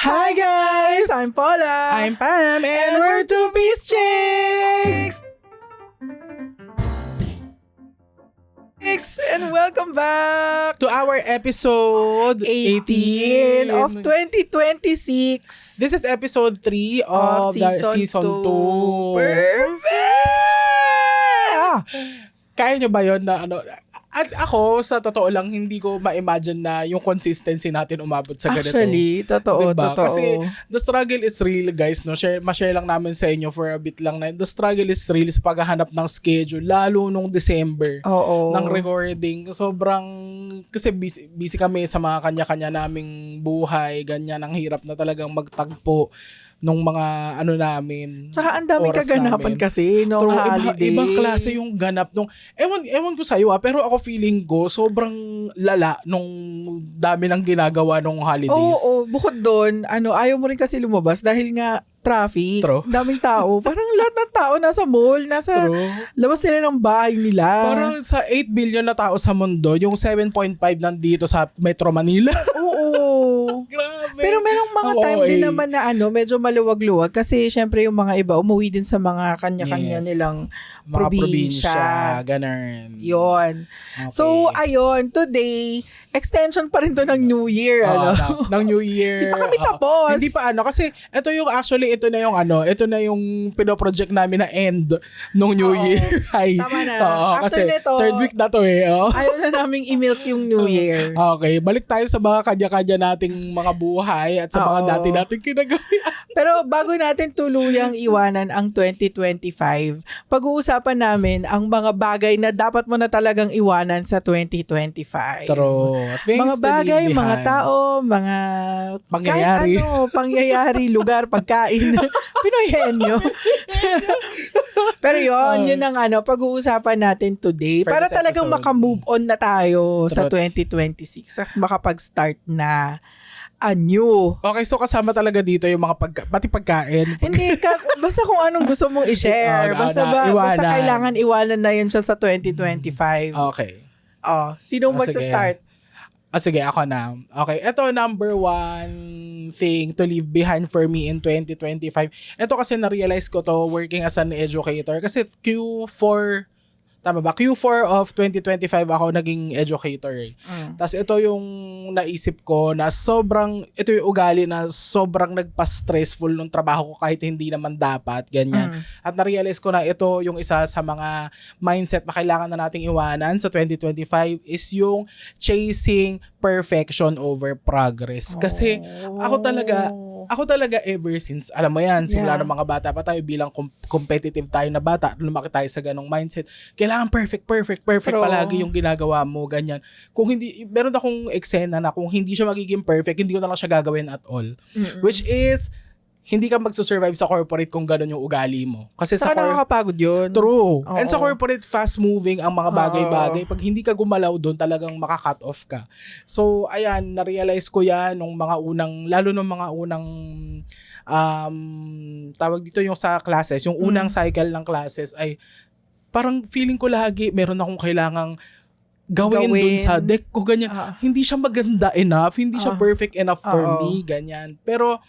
Hi guys! I'm Paula. I'm Pam and we're Two Piece Chicks! And welcome back To our episode 18 of 2026 This is episode 3 of the season 2. Perfect! Kaya nyo ba yun na ano? At ako, sa totoo lang, hindi ko ma-imagine na yung consistency natin umabot sa ganito. Actually, totoo, diba? totoo. Kasi the struggle is real, guys. No? Ma-share lang namin sa inyo for a bit lang na the struggle is real sa paghahanap ng schedule, lalo nung December ng recording. Sobrang, kasi busy kami sa mga kanya-kanya naming buhay, ganyan, ang hirap na talagang magtagpo nung mga ano namin. Saka ang daming kaganapan namin. Kasi nung holiday. Ibang klase yung ganap nung ewan ko sa'yo pero ako feeling ko sobrang lala nung dami ng ginagawa nung holidays. Oo, bukod doon, ayaw mo rin kasi lumabas dahil nga traffic. True. Daming tao. Parang lahat ng tao nasa mall, nasa labas nila ng bahay nila. Parang sa 8 billion na tao sa mundo, yung 7.5 nandito sa Metro Manila. Oo. Grabe. Pero merong mga time din naman na medyo maluwag-luwag kasi syempre yung mga iba umuwi din sa mga kanya-kanya nilang mga probinsya. Ganun. Yon. Okay. So, ayun, today, extension pa rin to ng New Year. Ng New Year. Hindi pa kami tapos. Hindi pa kasi ito na yung pinoproject namin na end nung New Year. Ay, tama na. Kasi nito, third week na to eh. Ayaw na naming i-milk yung New Year. Okay, balik tayo sa mga kanya-kanya nating mga buhay at sa mga dati nating kinagawa. Pero bago natin tuluyang iwanan ang 2025, pag-uusapan namin ang mga bagay na dapat mo na talagang iwanan sa 2025. True. Mga bagay, mga tao, mga pangyayari. Pangyayari, lugar, pagkain. Pinoyenyo. Pero yun ang pag-uusapan natin today para talagang makamove on na tayo sa 2026 at makapag-start na anew. Okay, so kasama talaga dito yung mga pati pagkain. Hindi, basta kung anong gusto mong i-share. Basta kailangan iwanan na yun siya sa 2025. Okay. Sinong magsa-start? Sige, ako na. Okay, ito number 1 thing to leave behind for me in 2025. Ito kasi na-realize ko to working as an educator. Kasi Q4 of 2025 ako naging educator. Tapos ito yung naisip ko na ito yung ugali na sobrang nagpa-stressful nung trabaho ko kahit hindi naman dapat, ganyan. At na-realize ko na ito yung isa sa mga mindset na kailangan na nating iwanan sa 2025 is yung chasing perfection over progress. Kasi ako talaga ever since, alam mo yan, simula ng mga bata pa tayo bilang competitive tayo na bata, lumaki tayo sa ganong mindset. Kailangan perfect palagi yung ginagawa mo, ganyan. Kung hindi, meron akong eksena na kung hindi siya magiging perfect, hindi ko na lang siya gagawin at all. Which is, hindi ka magsusurvive sa corporate kung gano'n yung ugali mo. Kasi sa nakakapagod yun. True. And sa corporate, fast-moving ang mga bagay-bagay. Pag hindi ka gumalaw doon, talagang maka-cut off ka. So, ayan, na-realize ko yan lalo nung mga unang tawag dito yung sa classes, yung unang cycle ng classes ay parang feeling ko lagi meron akong kailangang gawin dun sa deck ko, ganyan. Hindi siya maganda enough, hindi siya perfect enough for me, ganyan. Pero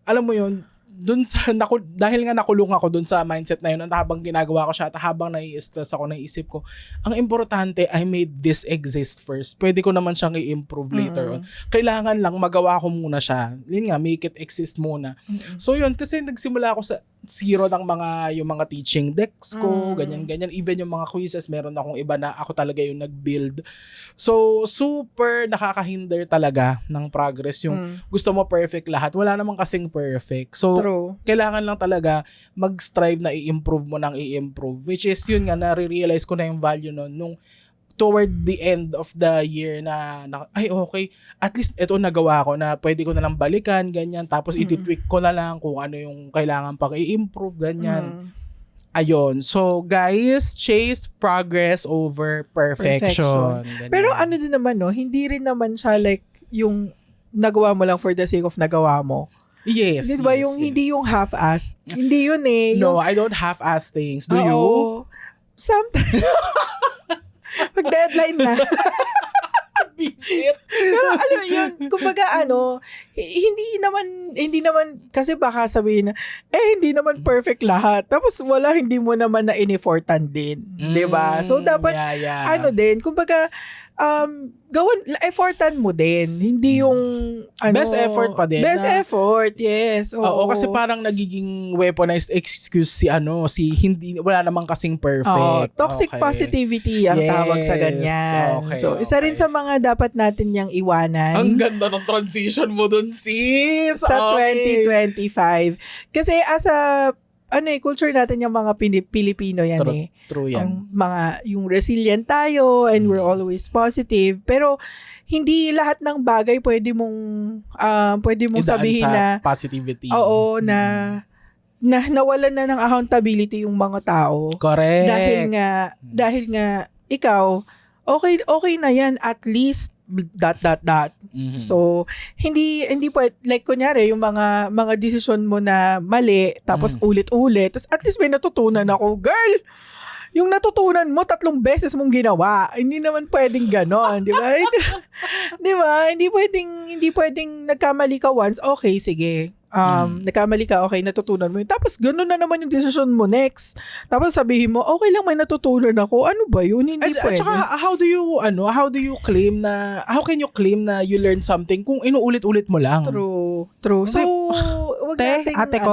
alam mo yun, dahil nga nakulong ako dun sa mindset na yun, at habang ginagawa ko siya at habang nai-stress ako, naisip ko, ang importante, I made this exist first. Pwede ko naman siyang i-improve later on. Kailangan lang magawa ko muna siya. Yun nga, make it exist muna. So yun, kasi nagsimula ako sa zero ng yung mga teaching decks ko, ganyan. Even yung mga quizzes, meron akong iba na ako talaga yung nag-build. So, super nakakahinder talaga ng progress. Yung gusto mo perfect lahat. Wala namang kasing perfect. So, kailangan lang talaga mag-strive na i-improve mo nang i-improve. Which is, yun nga, nare-realize ko na yung value nun. Nung toward the end of the year na ay okay, at least ito nagawa ko na pwede ko na lang balikan, ganyan, tapos ititweak ko na lang kung ano yung kailangan pang i-improve, ganyan. Ayun. So, guys, chase progress over perfection. Pero din naman, hindi rin naman siya like yung nagawa mo lang for the sake of nagawa mo. Yes. Di ba yung hindi yung half-assed? Hindi yun eh. No, I don't half-ass things. Do you? Sometimes. Pag deadline na. Visit. Pero alam mo yun, kumbaga hindi naman, kasi baka sabihin na, hindi naman perfect lahat. Tapos hindi mo naman na in-effortan din. Diba? So, dapat, din, kumbaga, effortan mo din. Hindi yung, best effort pa din. Best effort, yes. Oo, kasi parang nagiging weaponized excuse si hindi, wala namang kasing perfect. Toxic positivity ang tawag sa ganyan. Okay, so, isa rin sa mga dapat natin niyang iwanan. Ang ganda ng transition mo dun, sis! Sa 2025. Kasi as a culture natin yung mga Pilipino yan. True yan. Yung resilient tayo and we're always positive. Pero hindi lahat ng bagay pwede mong sabihin na positivity. Oo, na nawalan na ng accountability yung mga tao. Correct. Dahil nga ikaw okay na yan, at least ... Mm-hmm. So, hindi pwede, like kunyari, yung mga desisyon mo na mali, tapos ulit-ulit, tapos at least may natutunan ako. Girl, yung natutunan mo 3 beses mong ginawa. Hindi naman pwedeng ganon, di ba? Di ba? Hindi pwedeng nagkamali ka once, okay, sige. Nagkamali ka, okay, natutunan mo yun. Tapos gano'n na naman yung decision mo next. Tapos sabihin mo, okay lang, may natutunan ako. Ano ba yun? Hindi pwede. At saka, how can you claim na you learned something kung inuulit-ulit mo lang? True. So, wag nating, ate ko?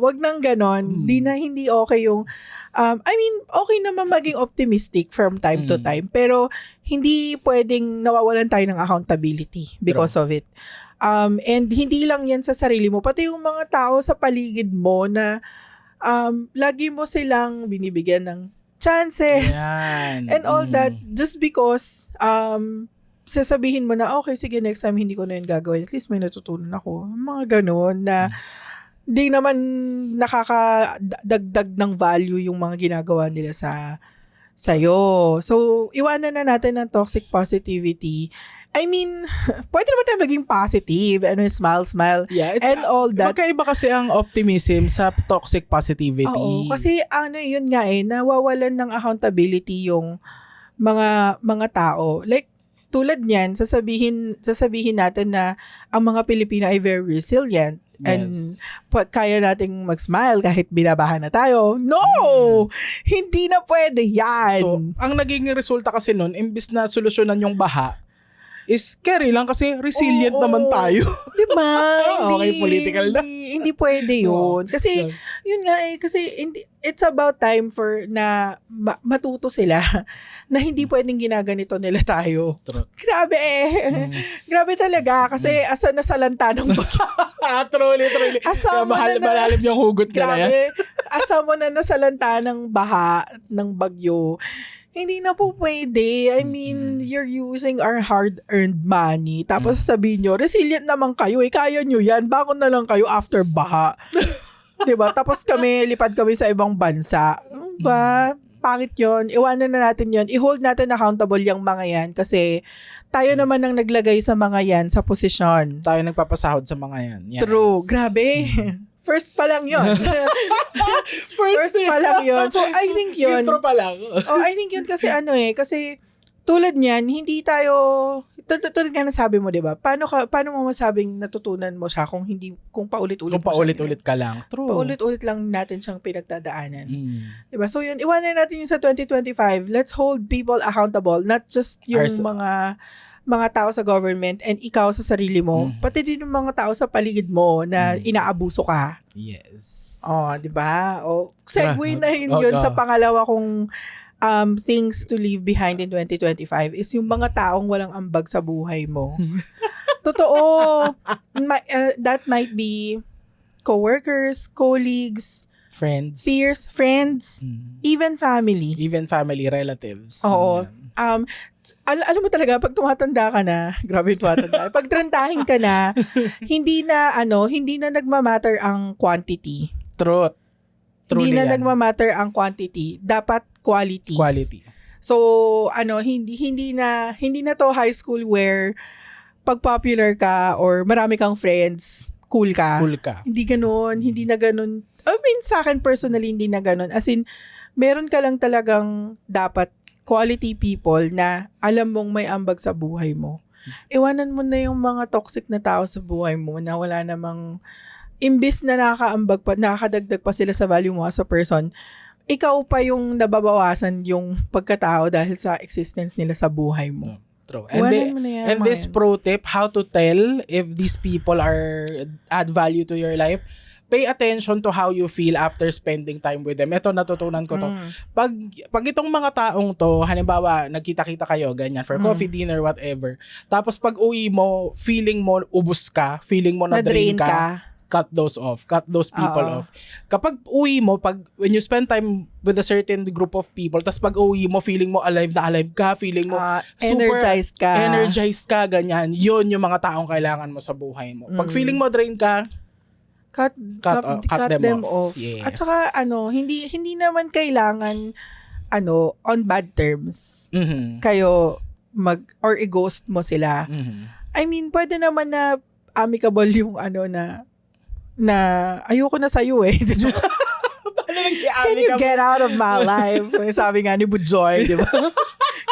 wag nang ganon. Hindi okay yung, okay naman maging optimistic from time to time. Pero, hindi pwedeng nawawalan tayo ng accountability because of it. And hindi lang yan sa sarili mo, pati yung mga tao sa paligid mo na lagi mo silang binibigyan ng chances and all that, just because sasabihin mo na, okay, sige, next time hindi ko na yun gagawin, at least may natutunan ako. Mga ganon na di naman nakakadagdag ng value yung mga ginagawa nila sa'yo. So, iwanan na natin ng toxic positivity. Pwede naman tayo maging positive, smile, and all that. Magkaiba kasi ang optimism sa toxic positivity. Oo, kasi yun nga nawawalan ng accountability yung mga tao. Like, tulad niyan, sasabihin natin na ang mga Pilipino ay very resilient. And kaya nating mag-smile kahit binabahan na tayo. No! Hindi na pwede yan. So, ang naging resulta kasi nun, imbis na solusyonan yung baha, is carry lang kasi resilient naman tayo. Diba? Okay, political na. Hindi pwede yun. Kasi, yun nga kasi it's about time for na matuto sila na hindi pwedeng ginaganito nila tayo. True. Grabe Grabe talaga kasi asa nasalanta ng Truly. Asa mo malalim yung hugot ka na yan. Grabe. Asa mo na nasalanta ng baha, ng bagyo. Hindi na po pwede. You're using our hard-earned money. Tapos sasabihin nyo, resilient naman kayo. Kaya nyo yan. Bangon na lang kayo after baha. Diba? Tapos lipad kami sa ibang bansa. Diba? Pangit yun. Iwanan na natin yun. I-hold natin accountable yung mga yan. Kasi tayo naman ang naglagay sa mga yan sa posisyon. Tayo nagpapasahod sa mga yan. Yes. True. Grabe. First pa lang yun. First pa lang yun. So, I think yun. Intro pa lang. I think yun kasi kasi tulad niyan, hindi tayo, tulad nga nasabi mo, diba? Paano mo masabing natutunan mo siya kung paulit-ulit ka lang. True. Paulit-ulit lang natin siyang pinagdadaanan. Diba? So yun, iwanan natin yun sa 2025. Let's hold people accountable, not just yung mga tao sa government and ikaw sa sarili mo, pati din yung mga tao sa paligid mo na inaabuso ka. Yes. Di ba? Segue na rin yun sa pangalawa kong things to leave behind in 2025 is yung mga taong walang ambag sa buhay mo. Totoo. That might be coworkers, colleagues, friends, peers, friends, even family. Even family, relatives. Oo. Alam mo talaga, pag tumatanda ka na, grabe yung tumatanda, pag trentahin ka na, hindi na nagmamatter ang quantity. Truth. Hindi na nagmamatter ang quantity. Dapat quality. So, hindi na to high school where pag popular ka or marami kang friends, cool ka. Hindi ganun. Hindi na ganun. Sa akin personally, hindi na ganun. As in, meron ka lang talagang dapat quality people na alam mong may ambag sa buhay mo. Iwanan mo na yung mga toxic na tao sa buhay mo na wala namang, imbis na nakakaambag pa, nakakadagdag pa sila sa value mo as a person, ikaw pa yung nababawasan yung pagkatao dahil sa existence nila sa buhay mo. True. Iwanan mo na yan, And this pro tip, how to tell if these people add value to your life, pay attention to how you feel after spending time with them. Ito, natutunan ko to. Pag itong mga taong to, halimbawa, nagkita-kita kayo, ganyan, for coffee, dinner, whatever. Tapos pag uwi mo, feeling mo ubus ka, feeling mo na-drain ka, cut those off. Cut those people off. Kapag uwi mo, when you spend time with a certain group of people, tas pag uwi mo, feeling mo alive na alive ka, feeling mo super energized ka, ganyan. Yun yung mga taong kailangan mo sa buhay mo. Pag feeling mo drain ka, cut them off. Yes. At saka hindi naman kailangan on bad terms. Kayo or i-ghost mo sila. I mean, pwede naman na amicable yung na ayoko na sa'yo eh. Can you get out of my life? Sabi nga ni Bujoy, di ba?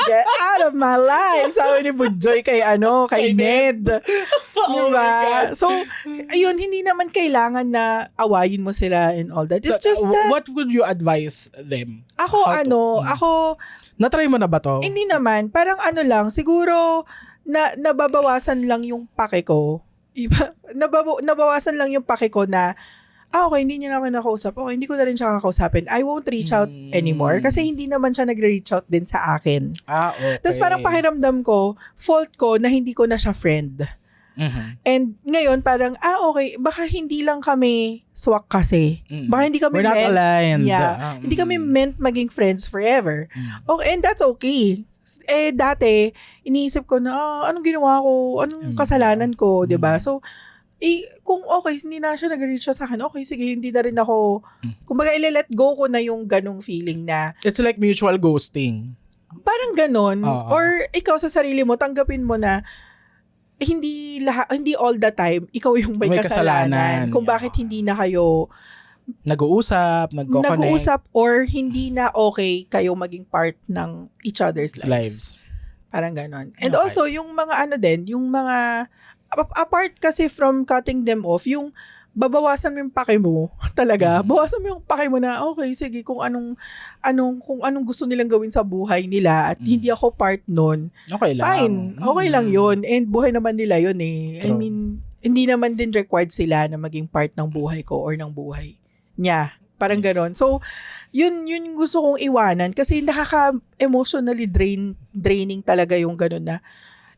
Get out of my life. Sabi ni Bujoy kay Ned. Diba? So, ayun, hindi naman kailangan na awayin mo sila and all that. It's just that, what would you advise them? Ako, na-try mo na ba to? Hindi naman. Parang lang, siguro, nababawasan lang yung pake ko. Nabawasan lang yung pake ko na, okay, hindi niya na ako nakausap. Okay, hindi ko na rin siya kakausapin. I won't reach out anymore kasi hindi naman siya nagre-reach out din sa akin. Okay. Tapos parang pakiramdam ko, fault ko na hindi ko na siya friend. And ngayon parang, okay, baka hindi lang kami swak kasi. Baka hindi kami we're not aligned. Yeah. Hindi kami meant maging friends forever. Okay, and that's okay. Dati, iniisip ko na, anong ginawa ko? Anong kasalanan ko? Diba? So, kung okay, hindi na siya nag-reach sa akin, okay, sige, hindi na rin ako, kumbaga, let go ko na yung ganong feeling na, it's like mutual ghosting. Parang ganon. Or ikaw sa sarili mo, tanggapin mo na, hindi all the time, ikaw yung may kasalanan. Kung bakit hindi na kayo nag-uusap or hindi na okay kayo maging part ng each other's lives. Parang ganon. And also, yung mga yung mga, apart kasi from cutting them off, yung babawasan mo yung pake mo, talaga, bawasan mo yung pake mo na, okay, sige, kung anong gusto nilang gawin sa buhay nila at hindi ako part nun, okay lang. Fine, okay lang yun. And buhay naman nila yun eh. True. I mean, hindi naman din required sila na maging part ng buhay ko or ng buhay niya. Parang ganon. So, yun gusto kong iwanan kasi nakaka-emotionally draining talaga yung ganon na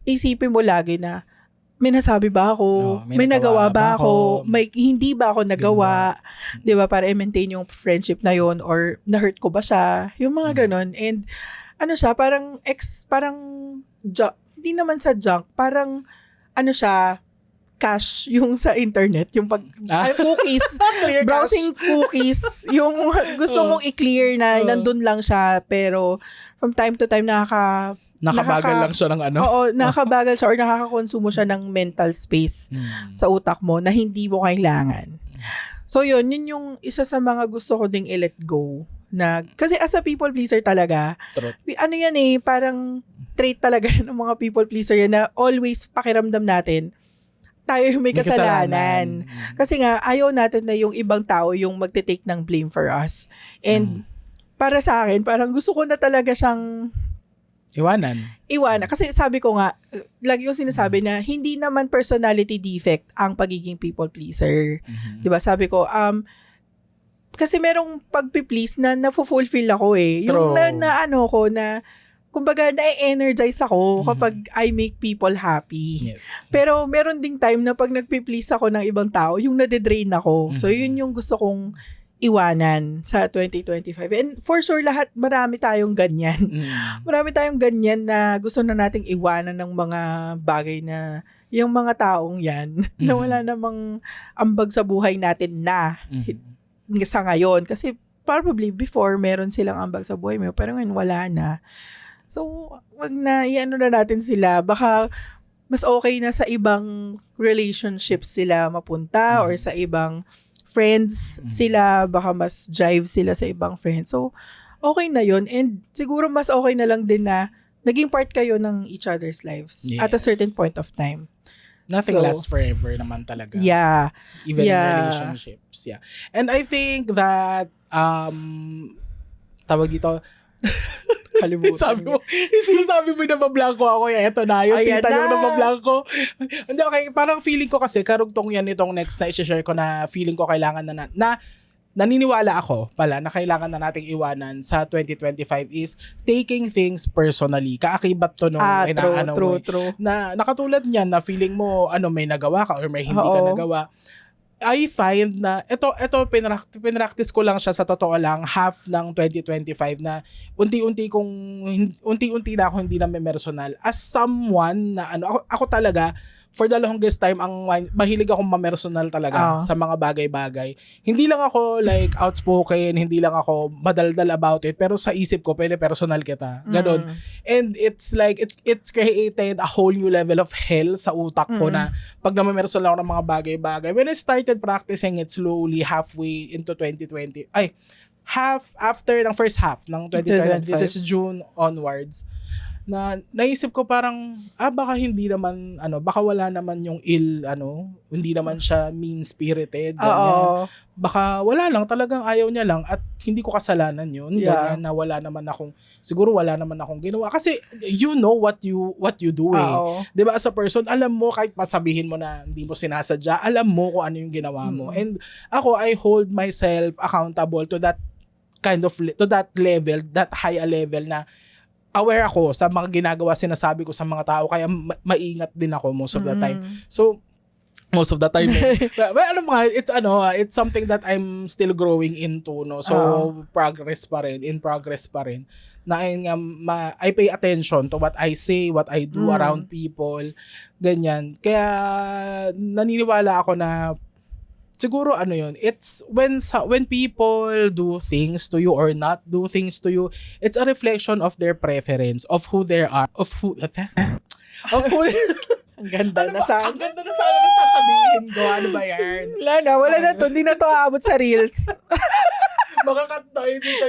isipin mo lagi na may nasabi ba ako? May nagawa ba ako? May hindi ba ako nagawa? 'Di ba? Para i-maintain yung friendship na yon or na-hurt ko ba siya? Yung mga ganon. And siya, parang hindi naman sa junk, parang siya, cash yung sa internet, yung cookies, browsing cookies, yung gusto mong i-clear na nandun lang siya, pero from time to time nakabagal lang siya ng Oo, nakakabagal siya or nakakakonsumo siya ng mental space sa utak mo na hindi mo kailangan. So yun yung isa sa mga gusto ko ding i-let go. Kasi as a people pleaser talaga, yan parang trait talaga ng mga people pleaser yan na always pakiramdam natin, tayo yung may kasalanan. Kasi nga, ayaw natin na yung ibang tao yung magte-take ng blame for us. And para sa akin, parang gusto ko na talaga siyang iwanan. Kasi sabi ko nga, lagi yung sinasabi na hindi naman personality defect ang pagiging people pleaser. Diba? Sabi ko, kasi merong pagpi-please na na-fulfill ako eh. Yung na kumbaga, na-energize ako kapag I make people happy. Yes. Pero meron ding time na pag nagpi-please ako ng ibang tao, yung nade-drain ako. So, yun yung gusto kong iwanan sa 2025. And for sure, marami tayong ganyan. Marami tayong ganyan na gusto na nating iwanan ng mga bagay na yung mga taong yan na wala namang ambag sa buhay natin sa ngayon. Kasi probably before, meron silang ambag sa buhay mo, pero ngayon wala na. So, wag na, na natin sila. Baka, mas okay na sa ibang relationships sila mapunta or sa ibang friends sila. Baka mas drive sila sa ibang friends. So, okay na yun. And siguro mas okay na lang din na naging part kayo ng each other's lives at a certain point of time. Nothing lasts forever naman talaga. Yeah. Even in relationships. Yeah. And I think that, tawag dito, Kalimutan. Sinasabi mo na mablanko ako. Eto na, yung Ayan tita na. nyo na mablanko. Hindi, okay. Parang feeling ko kasi, karugtong yan itong next na i-share ko na feeling ko kailangan na naniniwala ako pala na kailangan na nating iwanan sa 2025 is taking things personally. Kaakibat to nung True. na nakatulad niyan na feeling mo may nagawa ka or may hindi ka nagawa. I find na ito pinractice ko lang siya sa totoo lang half ng 2025 na unti-unti na ako hindi na personal as someone na ako talaga for the longest time mahilig akong ma-personal talaga sa mga bagay-bagay. Hindi lang ako like outspoken, hindi lang ako madaldal about it, pero sa isip ko personal kita. Ganon. And it's like it's created a whole new level of hell sa utak ko na pag na-personal ako ng mga bagay-bagay. When I started practicing it slowly halfway into 2020, after ng first half ng 2020, this is June onwards, na naisip ko parang baka hindi naman baka wala naman yung hindi naman siya mean-spirited ganyan. Baka wala lang talagang ayaw niya lang at hindi ko kasalanan yun ganyan, na siguro wala naman akong ginawa kasi you know what you do eh. 'Di ba, as a person alam mo kahit pasabihin mo na hindi mo sinasadya, alam mo kung ano yung ginawa mo. And ako, I hold myself accountable to that to that level, that high a level na aware ako sa mga ginagawa, sinasabi ko sa mga tao, kaya maingat din ako most of the time. So, most of the time. It's something that I'm still growing into, no? So, in progress pa rin. Na I pay attention to what I say, what I do around people, ganyan. Kaya, naniniwala ako na siguro it's when people do things to you or not do things to you, it's a reflection of their preference, of who they are, of who Ang ganda na sana sasabihin ko. Ano ba yan? Wala na to. Hindi na to aabot sa reels. Makakat tayo dito.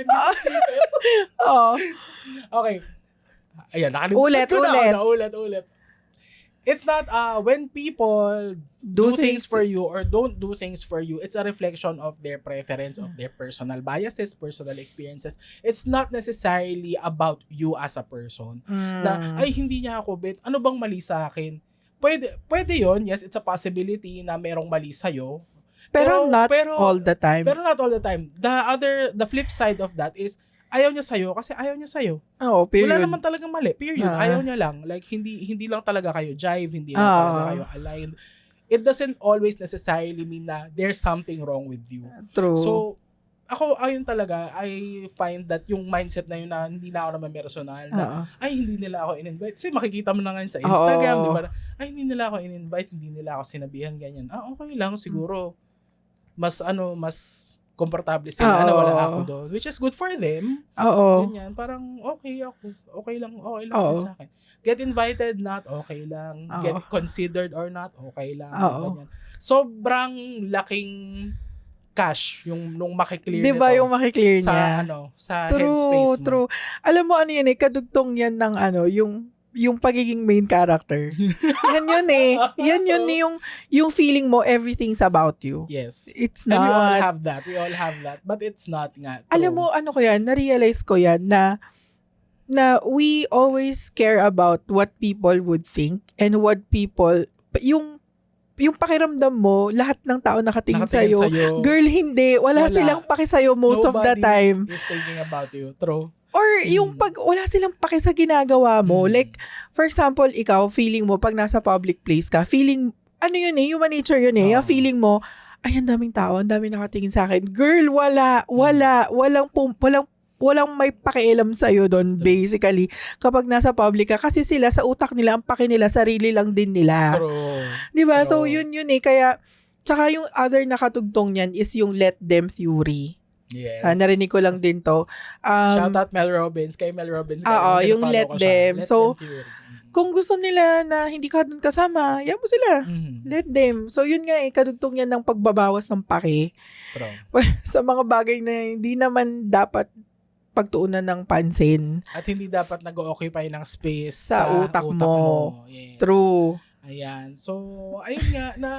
Okay. Ayan, nakalimutan. Ulit. It's not when people do things for you or don't do things for you, it's a reflection of their preference, of their personal biases, personal experiences. It's not necessarily about you as a person. Na, hindi niya ako bet. Ano bang mali sa akin? Pwede yon. Yes, it's a possibility na merong mali sa'yo. Pero not all the time. Pero not all the time. The flip side of that is, ayaw niya sa'yo kasi ayaw niya sa'yo. Period. Wala naman talagang mali. Period. Ayaw niya lang. Like, hindi lang talaga kayo jive, hindi lang talaga kayo aligned. It doesn't always necessarily mean na there's something wrong with you. True. So, ayun talaga, I find that yung mindset na yun na hindi na ako naman personal, na hindi nila ako in-invite. Kasi makikita mo na ngayon sa Instagram, di ba? Hindi nila ako in-invite, hindi nila ako sinabihan, ganyan. Okay lang, siguro. Mas komportable sila na wala ako doon, which is good for them. Ganyan, parang okay ako. Okay lang sa akin. Get invited, not okay lang. Get considered or not, okay lang. Ganyan. Sobrang laking cash yung nung makiklear nito. Diba yung makiklear niya? Sa headspace mo. True. Alam mo yan kadugtong yan ng yung pagiging main character. Yan yun eh. Yan yun yung feeling mo everything's about you. Yes. It's not. And we all have that. But it's not nga. True. Alam mo, na-realize ko yan na we always care about what people would think and what people, yung pakiramdam mo, lahat ng tao nakatingin sa'yo. Girl, hindi. Wala silang paki sa'yo most of the time. Nobody is thinking about you. True. Or yung pag wala silang paki sa ginagawa mo. Like, for example, ikaw, feeling mo, pag nasa public place ka, feeling, human nature yun eh. Yung feeling mo, ay, ang daming tao, ang daming nakatingin sa akin. Girl, walang may pakialam sa'yo doon, basically, kapag nasa public ka. Kasi sila, sa utak nila, ang paki nila, sarili lang din nila. True. Diba? So, yun eh. Kaya, tsaka yung other nakatugtong niyan is yung let them theory. Yes. Narinig ko lang din to. Shout out Mel Robbins. Kay Mel Robbins. Yung let them. So, kung gusto nila na hindi ka doon kasama, yan mo sila. Let them. So, yun nga kadugtong yan ng pagbabawas ng pake. True. Sa mga bagay na hindi naman dapat pagtuunan ng pansin At hindi dapat nag-occupy ng space sa utak mo. Yes. True. Ayan. So, ayun nga na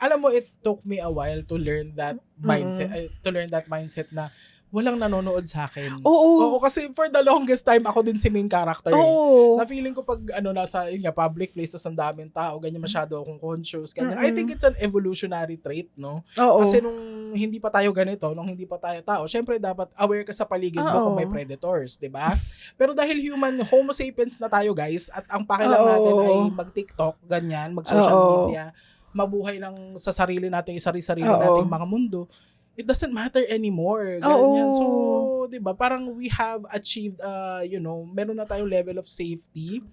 alam mo, it took me a while to learn that mindset na walang nanonood sa akin. Oo. Kasi for the longest time ako din si main character. Oo. Na feeling ko pag nasa yun nga, public place tas ang daming tao, ganyan masyado akong conscious. Ganyan. I think it's an evolutionary trait, no? Oo. Kasi nung hindi pa tayo ganito, nung hindi pa tayo tao, syempre dapat aware ka sa paligid mo kung may predators, 'di ba? Pero dahil Homo sapiens na tayo, guys, at ang pakialam natin ay mag-TikTok, ganyan, mag-social media, mabuhay lang sa sarili natin, sarili nating mga mundo. It doesn't matter anymore. Ganyan. So, 'di ba? Parang we have achieved meron na tayong level of safety.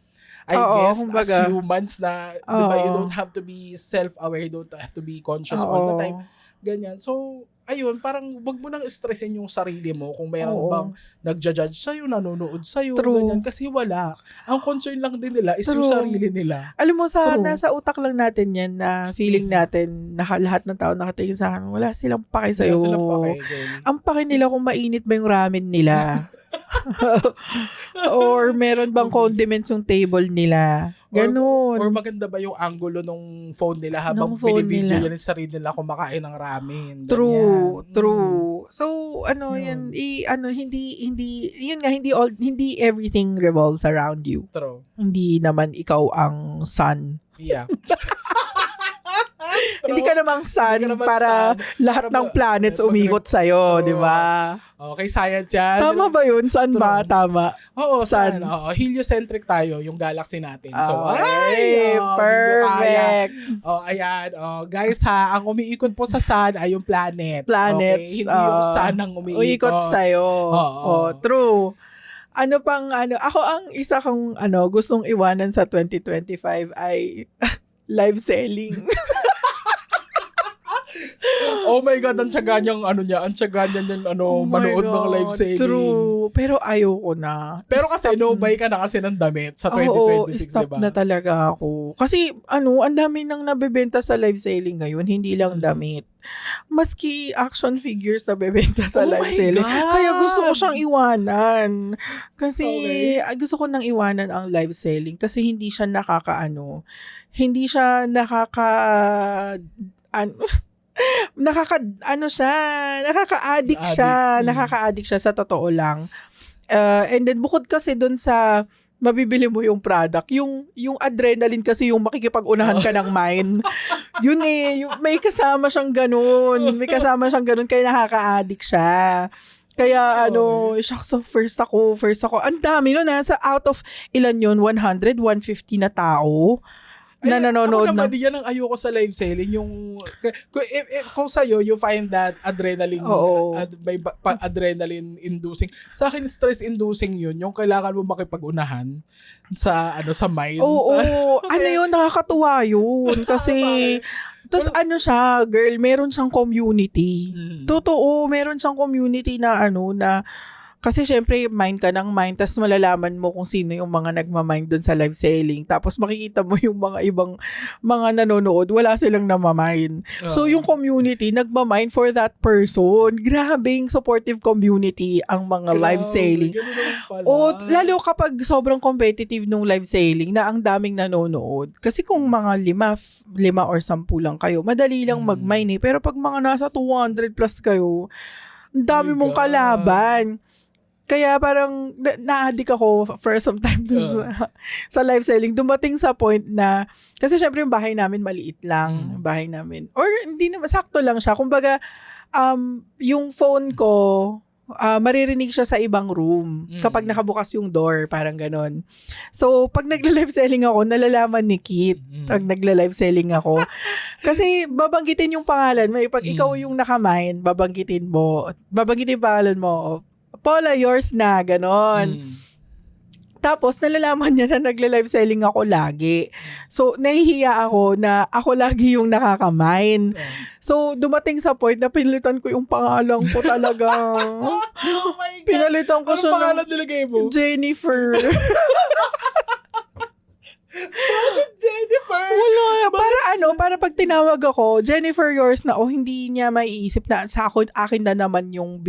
I guess kumbaga, as humans na 'di ba, you don't have to be self-aware, you don't have to be conscious all the time. Ganyan. So, ayun, parang wag mo nang stressin yung sarili mo kung mayroong bang nagja-judge sa'yo, nanonood sa'yo, ganyan. Kasi wala. Ang concern lang din nila is yung sarili nila. Alam mo, nasa utak lang natin yan na feeling natin na lahat ng tao nakatingin sa akin, wala silang pake sa'yo. Wala silang pake. Ang pake nila kung mainit ba yung ramen nila. Or meron bang condiments yung table nila. Ganun. Or maganda ba yung angulo ng phone nila habang binibideo nila yung sarili nila kumakain ng ramen. True. So, hindi everything revolves around you. True. Hindi naman ikaw ang sun. Yeah. Hindi ka namang sun para lahat ng planets umikot sa'yo, di ba? Okay, science yan. Tama ba yun? Sun ba? Tama. Oo, sun. Heliocentric tayo, yung galaxy natin. So, perfect. Ayan. Guys ha, ang umiikot po sa sun ay yung planets. Planets. Okay? Hindi yung sun ang umiikot sa'yo. True. Ako ang isa kong gustong iwanan sa 2025 ay live selling. Oh my God, ang tiyaga niyang manood ng live selling. True. Pero ayoko na. Pero kasi no-buy ka na kasi ng damit sa 2026, stop diba? na talaga ako. Kasi ang dami nang nabebenta sa live selling ngayon, hindi lang damit. Maski action figures na bebenta sa live selling. God. Kaya gusto ko siyang iwanan. Kasi gusto ko nang iwanan ang live selling kasi hindi siya nakaka-addict siya. Nakaka-addict siya sa totoo lang. And then bukod kasi dun sa mabibili mo yung product, yung adrenaline kasi yung makikipag-unahan ka ng mine. Yun may kasama siyang ganun. Kaya nakaka-addict siya. Kaya first ako. Ang dami nun, nasa out of ilan yun? 100, 150 na tao na nanonood na. Ako naman, yan ang ayoko sa live selling. Kung sa'yo, you find that adrenaline, may adrenaline inducing. Sa akin, stress inducing yun. Yung kailangan mo makipag-unahan sa mind. Nakakatuwa yun. Kasi, tapos girl, meron siyang community. Totoo, meron siyang community na kasi syempre, mind ka ng mind, tapos malalaman mo kung sino yung mga nagmamind dun sa live selling. Tapos makikita mo yung mga ibang mga nanonood, wala silang namamind. So yung community, nagmamind for that person. Grabing supportive community ang mga live selling. Lalo kapag sobrang competitive nung live selling na ang daming nanonood. Kasi kung mga 5 or 10 lang kayo, madali lang mag-mine eh. Pero pag mga nasa 200 plus kayo, ang dami mong kalaban. Kaya parang na-addict ako for some time dun sa live selling. Dumating sa point na, kasi syempre yung bahay namin maliit lang. Bahay namin. Or hindi naman, sakto lang siya. Kumbaga, yung phone ko, maririnig siya sa ibang room kapag nakabukas yung door, parang ganon. So, pag nagla-live selling ako, nalalaman ni Kit. Pag nagla-live selling ako. Kasi babanggitin yung pangalan mo. Pag ikaw yung nakamain, babanggitin yung pangalan mo. Paula, yours na, ganon. Tapos, nalalaman niya na nagla-live selling ako lagi. So, nahihiya ako na ako lagi yung nakakamain. So, dumating sa point na pinalitan ko yung pangalan ko talaga. Oh my God! Pinalitan ko siya ng pangalan nilagay mo? Jennifer. Jennifer! Wala. Para pag tinawag ako, Jennifer yours na, hindi niya maiisip na akin na naman yung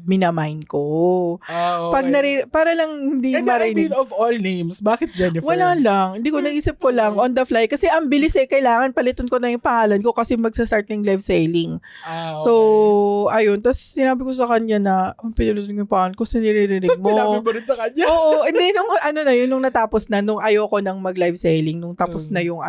minamind ko. Okay. Pag para lang hindi And I marinig. mean, of all names, bakit Jennifer? Wala lang. Hindi ko naisip ko lang on the fly. Kasi ang bilis kailangan palitan ko na yung pangalan ko kasi magsa-start ng live sailing. Okay. So, ayun. Tapos sinabi ko sa kanya na, pilitan yung pangalan ko kasi niririnig Tapos mo. sinabi mo rin sa kanya. Oo. Hindi, nung natapos na, nung ayoko nang mag-live sailing, nung tapos na yung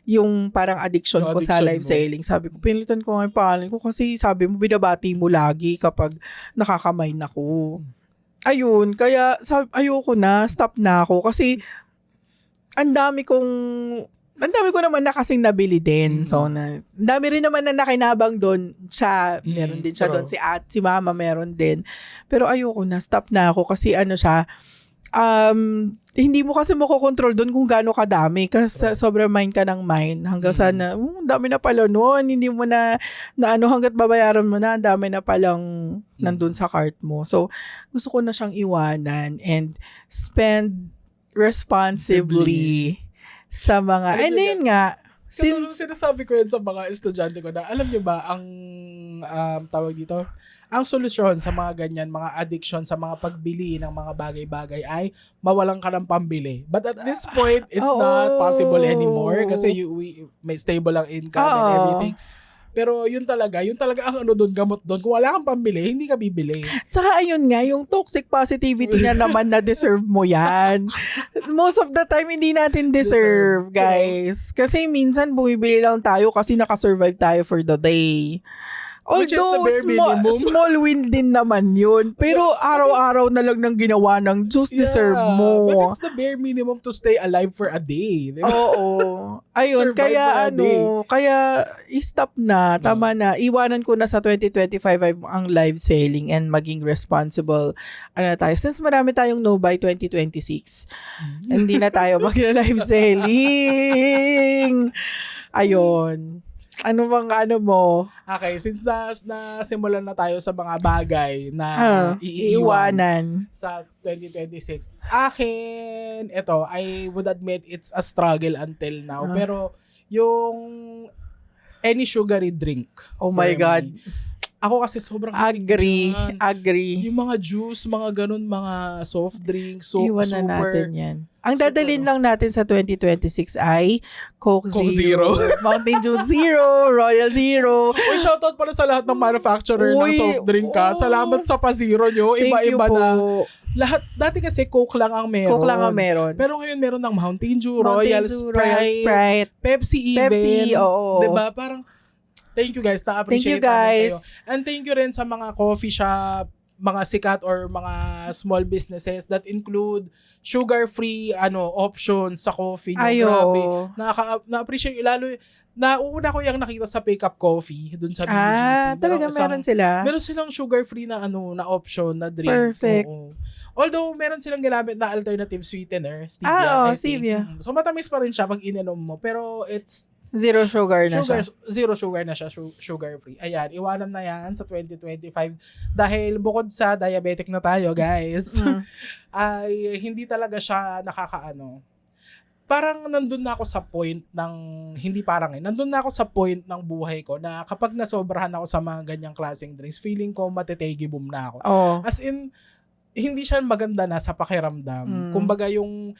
yung parang addiction Yung ko sa addiction live mo. sailing. Sabi ko, pilitan ko nga yung pangalan ko kasi sabi mo, binabati mo lagi kapag nakakamain ako. Ayun, kaya ayoko na, stop na ako kasi ang dami ko naman na kasing nabili din. So, ang dami rin naman na nakinabang doon. Siya, meron din siya true. doon. Si mama meron din. Pero ayoko na, stop na ako kasi siya, hindi mo kasi makokontrol doon kung gaano kadami kasi sobrang mind ka ng mind hanggang sana, dami na pala noon, hindi mo na hanggat babayaran mo na, dami na palang nandun sa cart mo. So, gusto ko na siyang iwanan and spend responsibly sa mga, and then nga, Since sinasabi ko yun sa mga estudyante ko na, alam nyo ba, ang tawag dito, ang solusyon sa mga ganyan, mga addiction sa mga pagbili ng mga bagay-bagay ay mawalan ka ng pambili. But at this point, it's not possible anymore kasi we may stable ang income and everything. Pero yun talaga ang doon, gamot doon. Kung wala kang pambili, hindi ka bibili. Tsaka ayun nga, yung toxic positivity na naman na deserve mo yan. Most of the time, hindi natin deserve, guys. Kasi minsan, bumibili lang tayo kasi nakasurvive tayo for the day. Which is the bare minimum. Small win din naman yun. Pero araw-araw na lang nang ginawa ng just deserve mo. But it's the bare minimum to stay alive for a day. Diba? Oo. Ayun, Survive for a day. kaya i-stop na. Tama na. Iwanan ko na sa 2025 ang live selling and maging responsible. Tayo. Since marami tayong no by 2026, hindi na tayo mag-live selling. Ayun. Ano bang mo? Okay, since nasimulan na tayo sa mga bagay na iiwanan sa 2026, akin, I would admit it's a struggle until now. Pero yung any sugary drink. Oh my God. Ako kasi sobrang Agree. Yung mga juice, mga ganun, mga soft drinks, Iwan na natin yan. Ang dadalhin lang natin sa 2026 ay Coke Zero. Mountain Dew Zero, Royal Zero. Uy, shoutout pala sa lahat ng manufacturer ng soft drink ka. Salamat sa pa-zero nyo. Iba-iba na. Lahat, dati kasi Coke lang ang meron. Pero ngayon meron ng Mountain Dew, Royal Sprite, Pepsi even. Oo. Diba? Parang, thank you guys. Na-appreciate namin kayo. And thank you rin sa mga coffee shop, mga sikat or mga small businesses that include sugar-free options sa coffee nyo. Grabe. Na-appreciate. Lalo, nauna ko yung nakita sa Pick Up Coffee dun sa BGC. Talaga meron sila? Meron silang sugar-free na na option na drink. Perfect. Oo. Although, meron silang ginamit na alternative sweetener. Stevia. Stevia. So, matamis pa rin siya pag ininom mo. Pero, it's Zero sugar na siya. Zero sugar na siya, sugar-free. Ayan, iwanan na yan sa 2025. Dahil bukod sa diabetic na tayo, guys, ay hindi talaga siya parang nandun na ako sa point ng, nandun na ako sa point ng buhay ko na kapag nasobrahan ako sa mga ganyang klaseng drinks, feeling ko matetegibum na ako. As in, hindi siya maganda na sa pakiramdam. Kumbaga yung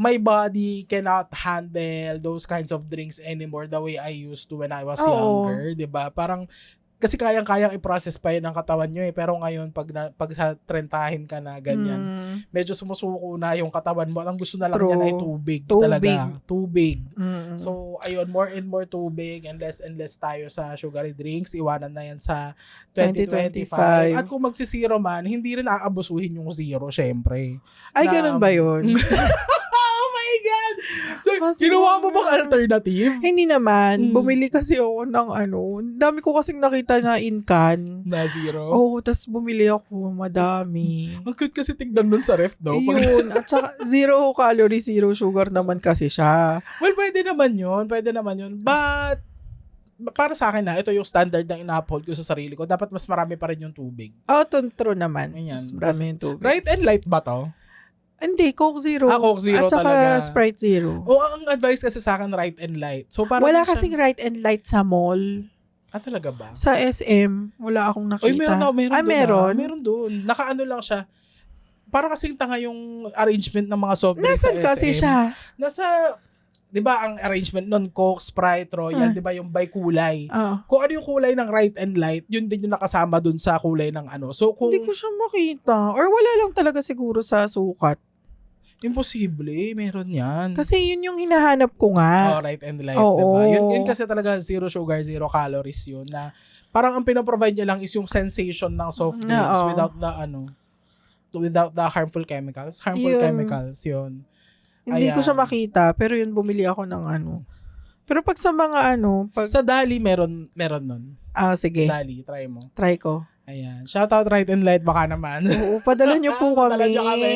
my body cannot handle those kinds of drinks anymore the way I used to when I was younger, 'di ba? Parang kasi kayang-kayang i-process pa yun ng katawan nyo pero ngayon pag sa trentahin ka na ganyan, medyo sumusuko na yung katawan mo. Ang gusto na lang niyan ay tubig. Talaga. Tubig. So, ayun, more and more tubig and less tayo sa sugary drinks. Iwanan na yan sa 2025. At kung magsisiro man, hindi rin aabusuhin yung zero, syempre. Ganun ba yun? So, ginawa mo bang alternative? Hindi naman. Bumili kasi ako ng dami ko kasing nakita na in-can. Na zero? Tas bumili ako, madami. Ang cute kasi tignan nun sa ref, no? Yun. At saka, 0 calorie, 0 sugar naman kasi siya. Well, pwede naman yun. But, para sa akin ito yung standard na ina-uphold ko sa sarili ko. Dapat mas marami pa rin yung tubig. True naman. Ayan. Mas marami yung tubig. Right and light ba to? Hindi, Coke Zero. Coke Zero at saka talaga. Sprite Zero. O, ang advice kasi sa akin, right and light. So, parang Wala kasing right and light sa mall. talaga ba? Sa SM, wala akong nakita. Oy, meron doon. Meron? Meron doon. Nakaano lang siya. Para kasing tanga yung arrangement ng mga soft drinks sa Nasaan SM. kasi siya? Nasa, di ba ang arrangement nun, Coke, Sprite, Royal, di ba yung by kulay. Kung ano yung kulay ng right and light, yun din yung nakasama dun sa kulay ng ano. So, kung Hindi ko siya makita. Or wala lang talaga siguro sa sukat. imposible, meron yan. Kasi yun yung hinahanap ko nga. Right and light, Oo. diba? Yun kasi talaga zero sugar, zero calories yun. Na parang ang pinaprovide niya lang is yung sensation ng soft drinks Oo. without the harmful chemicals. Harmful Yun. chemicals, yun. Hindi ko Ayan. siya makita. Pero yun, bumili ako ng ano. Pero pag sa mga Sa Dali, meron nun. sige. Dali, try mo. Try ko. Ayan. Shoutout Right and Light, baka naman. Oo, padala niyo po Padala kami. niyo kami.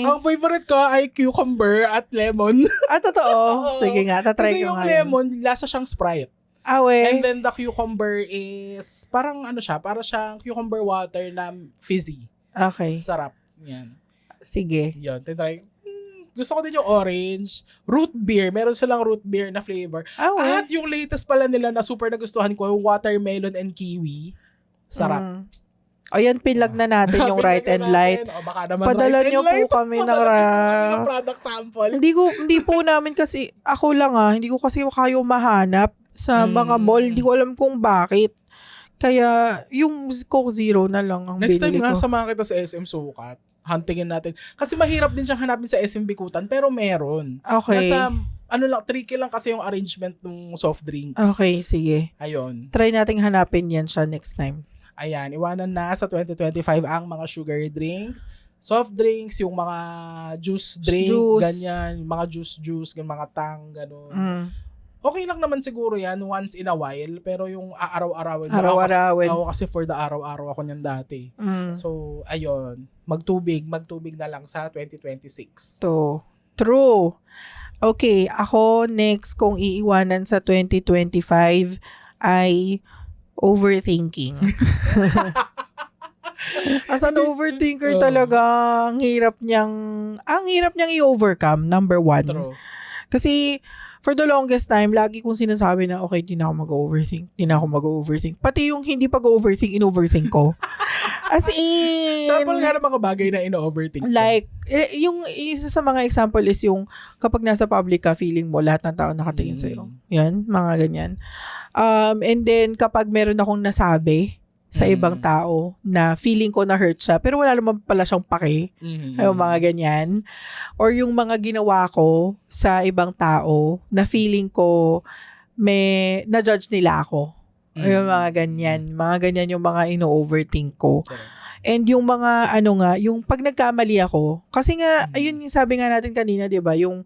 Ang favorite ko ay cucumber at lemon. Totoo? Oo. Sige nga, tatry Kasi ko yung nga. lemon, lasa siyang Sprite. And then the cucumber is parang ano siya, para siyang cucumber water na fizzy. Okay. Sarap. Yan. Sige. Yun, tinry. Gusto ko din yung orange. Root beer. Meron silang root beer na flavor. At yung latest pala nila na super nagustuhan ko, yung watermelon and kiwi. Sarap. Ayan, pinlag na natin yung right and light. O baka naman Padala right niyo and light. po kami ng Padala niyo po kami ng product sample. Hindi po namin kasi, ako lang hindi ko kasi kayo mahanap sa mga mall. Hindi ko alam kung bakit. Kaya, yung Coke Zero na lang ang Next time binili nga, ko. samahan kita sa SM Sukat. Huntingin natin. Kasi mahirap din siyang hanapin sa SM Bikutan, pero meron. Okay. Nasa, tricky lang kasi yung arrangement ng soft drinks. Okay, sige. Ayun. Try nating hanapin yan siya next time. Ayan, iwanan na sa 2025 ang mga sugary drinks, soft drinks, yung mga juice drink, ganyan, mga juice, mga tang, gano'n. Okay lang naman siguro yan once in a while, pero yung araw-arawin. Ako kasi for the araw-araw ako niyan dati. So, ayun, magtubig na lang sa 2026. True. Okay, ako next kong iiwanan sa 2025 ay overthinking. As an overthinker talaga, ang hirap niyang i-overcome, number one. True. Kasi, for the longest time, lagi kong sinasabi na, okay, di na ako mag-overthink. Pati yung hindi pag-overthink, in-overthink ko. As in... Sample nga ng mga bagay na in-overthink. Like, yung isa sa mga example is yung kapag nasa public ka, feeling mo lahat ng tao nakatingin sa'yo. Yan, mga ganyan. And then, kapag meron akong nasabi sa ibang tao na feeling ko na hurt siya, pero wala naman pala siyang pake. Yung mga ganyan. Or yung mga ginawa ko sa ibang tao na feeling ko na-judge nila ako. Yung mga ganyan. Mga ganyan yung mga ino-overthink ko. And yung mga, yung pag nagkamali ako, kasi nga, ayun yung sabi nga natin kanina, di ba? Yung,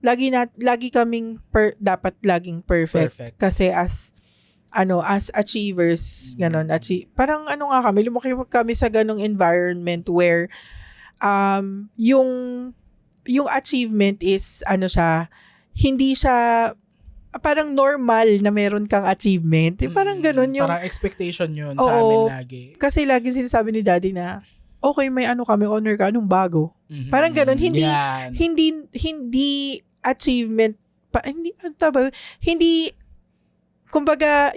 lagi kaming dapat laging perfect. Kasi as achievers, ganon, parang kami, lumaki kami sa ganong environment where, yung achievement is, hindi siya, parang normal na meron kang achievement. Parang ganun yung... Parang expectation yun sa amin lagi. Kasi lagi sinasabi ni daddy na, okay, may kami, honor ka, anong bago? Parang ganun, hindi achievement, hindi, kumbaga,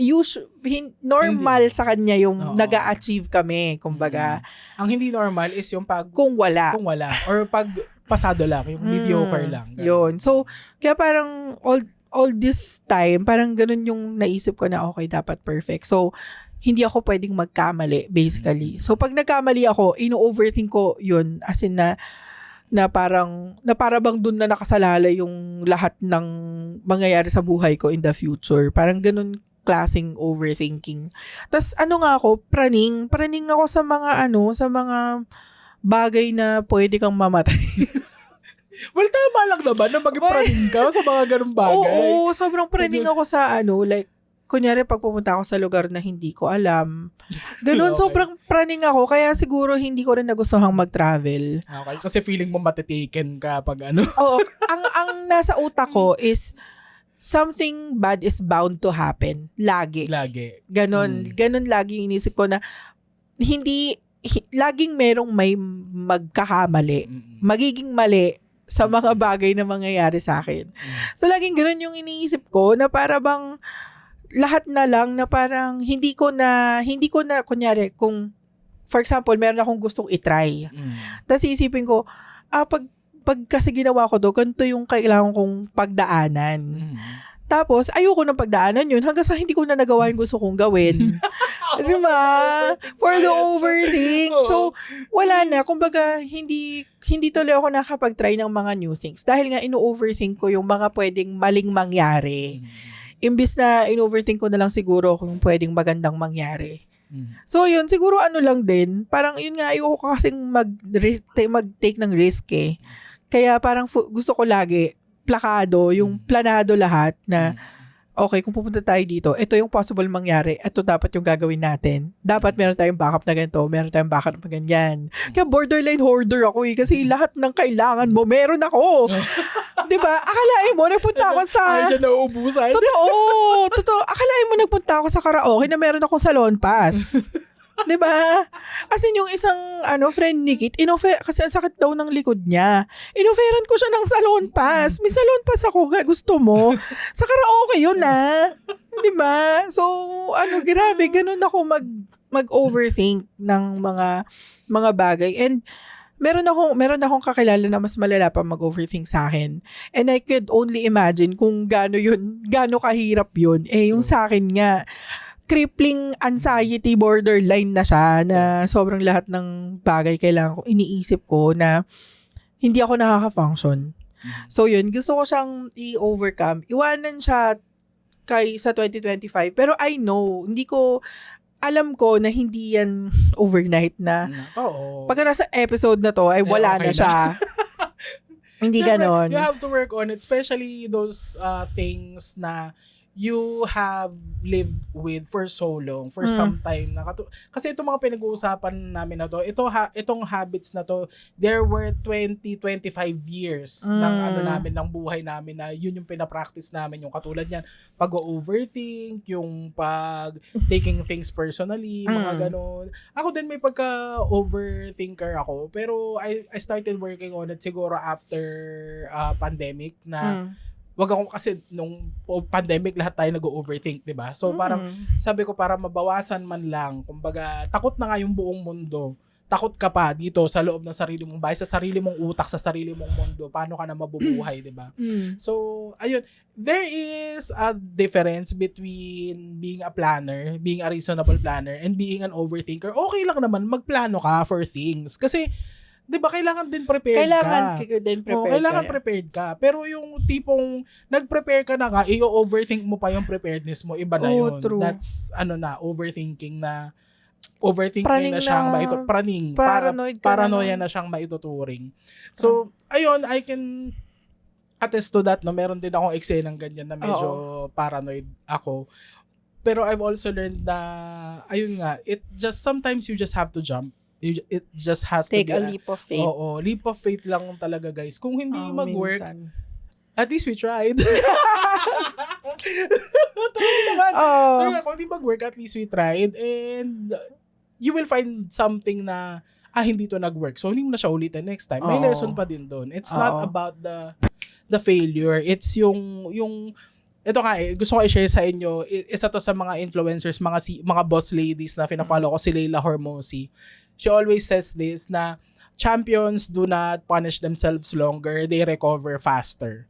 normal sa kanya yung nag-a-achieve kami, kumbaga. Ang hindi normal is yung kung wala. Or pag pasado lang, yung mediocre lang. Ganun. Yun. So, kaya parang all this time, parang ganun yung naisip ko na okay, dapat perfect. So, hindi ako pwedeng magkamali, basically. So, pag nagkamali ako, ino-overthink ko yun, as in na parang bang dun na nakasalalay yung lahat ng mangyayari sa buhay ko in the future. Parang ganun klaseng overthinking. Tas ako, praning ako sa mga bagay na pwede kang mamatay. Well, tama lang naman na mag-praning ka sa mga ganung bagay. Oo, sobrang praning ako sa like, kunyari pag pumunta ako sa lugar na hindi ko alam. Ganun, Okay. sobrang praning ako. Kaya siguro hindi ko rin nagustuhang mag-travel. Okay, kasi feeling mo matitiken ka pag Oo, ang nasa utak ko is something bad is bound to happen. Lagi. Lagi. Ganon lagi yung inisip ko na hindi laging merong may magkakamali. Magiging mali sa mga bagay na mangyayari sa akin. So, laging ganun yung iniisip ko na para bang lahat na lang na parang hindi ko na, kunyari, kung, for example, meron akong gustong itry. Tapos isipin ko, pag kasi ginawa ko to, ganito yung kailangan kong pagdaanan. Tapos, ayoko ng pagdaanan yun hanggang sa hindi ko na nagawa yung gusto kong gawin. Diba? For the overthink. So, wala na. Kumbaga, hindi tuloy ako nakapag-try ng mga new things. Dahil nga, ino-overthink ko yung mga pwedeng maling mangyari. Imbis na in-overthink ko na lang siguro kung pwedeng magandang mangyari. So, yun. Siguro lang din. Parang yun nga, ayoko kasing mag-take ng risk eh. Kaya parang gusto ko lagi plakado, yung planado lahat na okay, kung pupunta tayo dito, ito yung possible mangyari, ito dapat yung gagawin natin. Dapat meron tayong backup na ganito, meron tayong backup na ganyan. Kaya borderline hoarder ako kasi lahat ng kailangan mo, meron ako. Diba? Akalain mo, nagpunta ako sa... Ay, nauubusan. Totoo. Akalain mo, nagpunta ako sa karaoke na meron akong salon pass. Diba? As in, yung isang friend ni Kit, kasi ang sakit daw ng likod niya. Inoferan ko siya ng salon pass. May salon pass ako. Gusto mo? Sa karaoke yun diba? So, grabe. Ganun ako mag-overthink ng mga bagay. And meron akong kakilala na mas malala pa mag-overthink sa akin. And I could only imagine kung gaano kahirap yun. Yung sa akin nga, crippling anxiety borderline na siya na sobrang lahat ng bagay kailangan ko, iniisip ko na hindi ako nakaka-function. So yun, gusto ko siyang i-overcome. Iwanan siya sa 2025. Pero I know, alam ko na hindi yan overnight na pagka nasa episode na to, ay wala na siya. Hindi ganon. You have to work on it, especially those things na you have lived with for so long, for some time na kasi itong mga pinag-uusapan namin na to, itong habits na to, there were 25 years ng namin, ng buhay namin na yun yung pinapractice namin, yung katulad niyan, pag-overthink, yung pag taking things personally, mga ganon. Ako din may pagka-overthinker ako, pero I started working on it siguro after pandemic na wag ako kasi nung pandemic lahat tayo nag-overthink, 'di ba? So parang sabi ko para mabawasan man lang, kumbaga takot na nga yung buong mundo. Takot ka pa dito sa loob ng sarili mong bahay, sa sarili mong utak, sa sarili mong mundo. Paano ka na mabubuhay, 'di ba? So ayun, there is a difference between being a planner, being a reasonable planner, and being an overthinker. Okay lang naman magplano ka for things kasi 'di ba kailangan din prepared ka. Kailangan prepared ka. Pero yung tipong nag-prepare ka na nga, i-overthink mo pa yung preparedness mo, iba na yun. True. That's overthinking na na siyang paranoia na siyang maituturing. So, ayun, I can attest to that, no. Meron din akong eksenang ganyan na medyo paranoid ako. Pero I've also learned na ayun nga, sometimes you just have to jump. It just has to be a leap of faith. Oo, leap of faith lang talaga, guys. Kung hindi mag-work, at least we tried. Kung hindi mag-work, at least we tried. And you will find something na, hindi to nag-work. So, hindi mo na siya ulitin next time. May lesson pa din doon. It's not about the failure. It's yung ito nga gusto ko i-share sa inyo, isa to sa mga influencers, mga boss ladies na fina-follow ko, si Leila Hormozi. She always says this na champions do not punish themselves longer, they recover faster.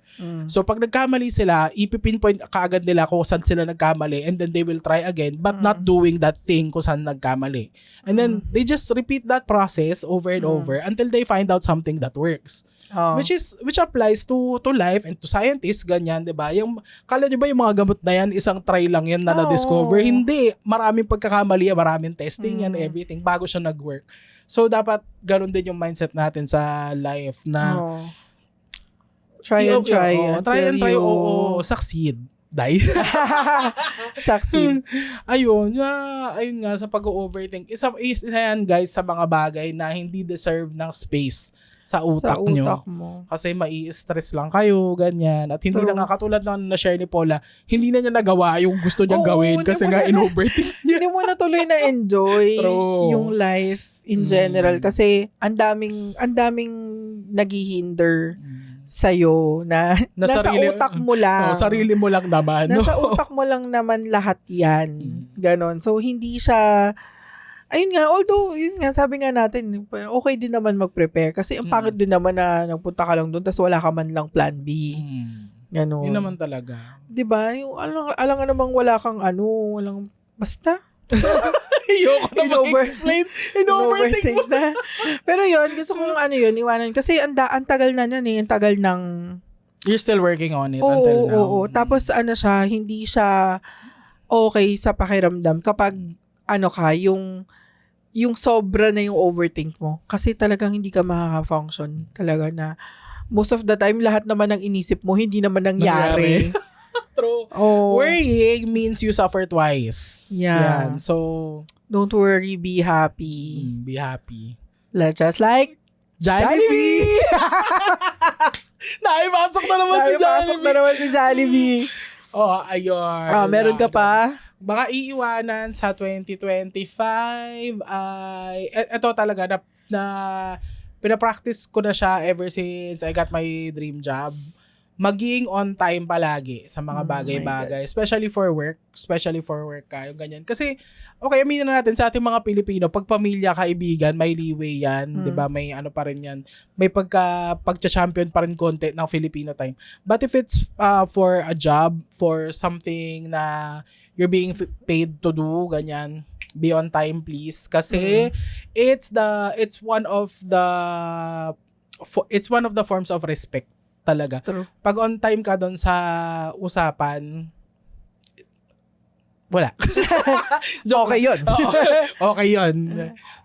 So pag nagkamali sila, ipipinpoint kaagad nila kung saan sila nagkamali and then they will try again but not doing that thing kung saan nagkamali. And then they just repeat that process over and over until they find out something that works. Which applies to life and to scientists, ganyan, 'di ba? Yung kala niyo ba yung mga gamot na yan isang try lang yan na na-discover? Hindi, maraming pagkakamali, maraming testing yan, everything bago siya nag-work. So dapat ganoon din yung mindset natin sa life na try and try succeed. Die. Succeed. Ayun nga sa pag-overthink. Isa yan guys sa mga bagay na hindi deserve ng space sa utak nyo. Mo. Kasi mai-stress lang kayo, ganyan. At hindi True. na nga katulad ng na-share ni Paula, hindi na niya nagawa yung gusto niyang Oo, gawin kasi nga in-overthink niya. Hindi mo na tuloy na enjoy True. yung life in general kasi ang daming naghihinder sa'yo na nasa sarili, utak mo lang. Sarili mo lang naman. Nasa utak mo lang naman lahat yan. Ganon. So, hindi siya ayun nga, although, yun nga, sabi nga natin, okay din naman mag-prepare kasi ang pangit din naman na nagpunta ka lang doon tapos wala ka man lang plan B. Ganon. Yun naman talaga. Diba? Yung, alam nga namang wala kang walang, basta. Ayoko na mag-explain. In-overthink mo. na. Pero yun, gusto kong iwanan. Kasi ang tagal na yan eh. Ang tagal ng... You're still working on it until now. Oo. Tapos hindi siya okay sa pakiramdam kapag yung sobra na yung overthink mo. Kasi talagang hindi ka makaka-function. Talaga na most of the time, lahat naman ng inisip mo, hindi naman nangyari. True. Oh. Worrying means you suffer twice. Yeah. Yan. So, don't worry, be happy. Be happy. Just like Jollibee! Naipasok na naman si Jollibee. Oh, ayun. Meron ka pa? Baka iiwanan sa 2025 ay ito talaga na pinapractice ko na siya ever since I got my dream job. Maging on time palagi sa mga bagay-bagay, especially for work kayo ganyan. Kasi okay, aminin na natin sa ating mga Pilipino, pag pamilya, kaibigan, may leeway 'yan, 'di ba? May ano pa rin 'yan. May pagcha-champion pa rin konti ng Filipino time. But if it's for a job, for something na you're being paid to do, ganyan, be on time please kasi it's one of the forms of respect talaga. True. Pag on time ka doon sa usapan, wala. Okay yun. Okay yun.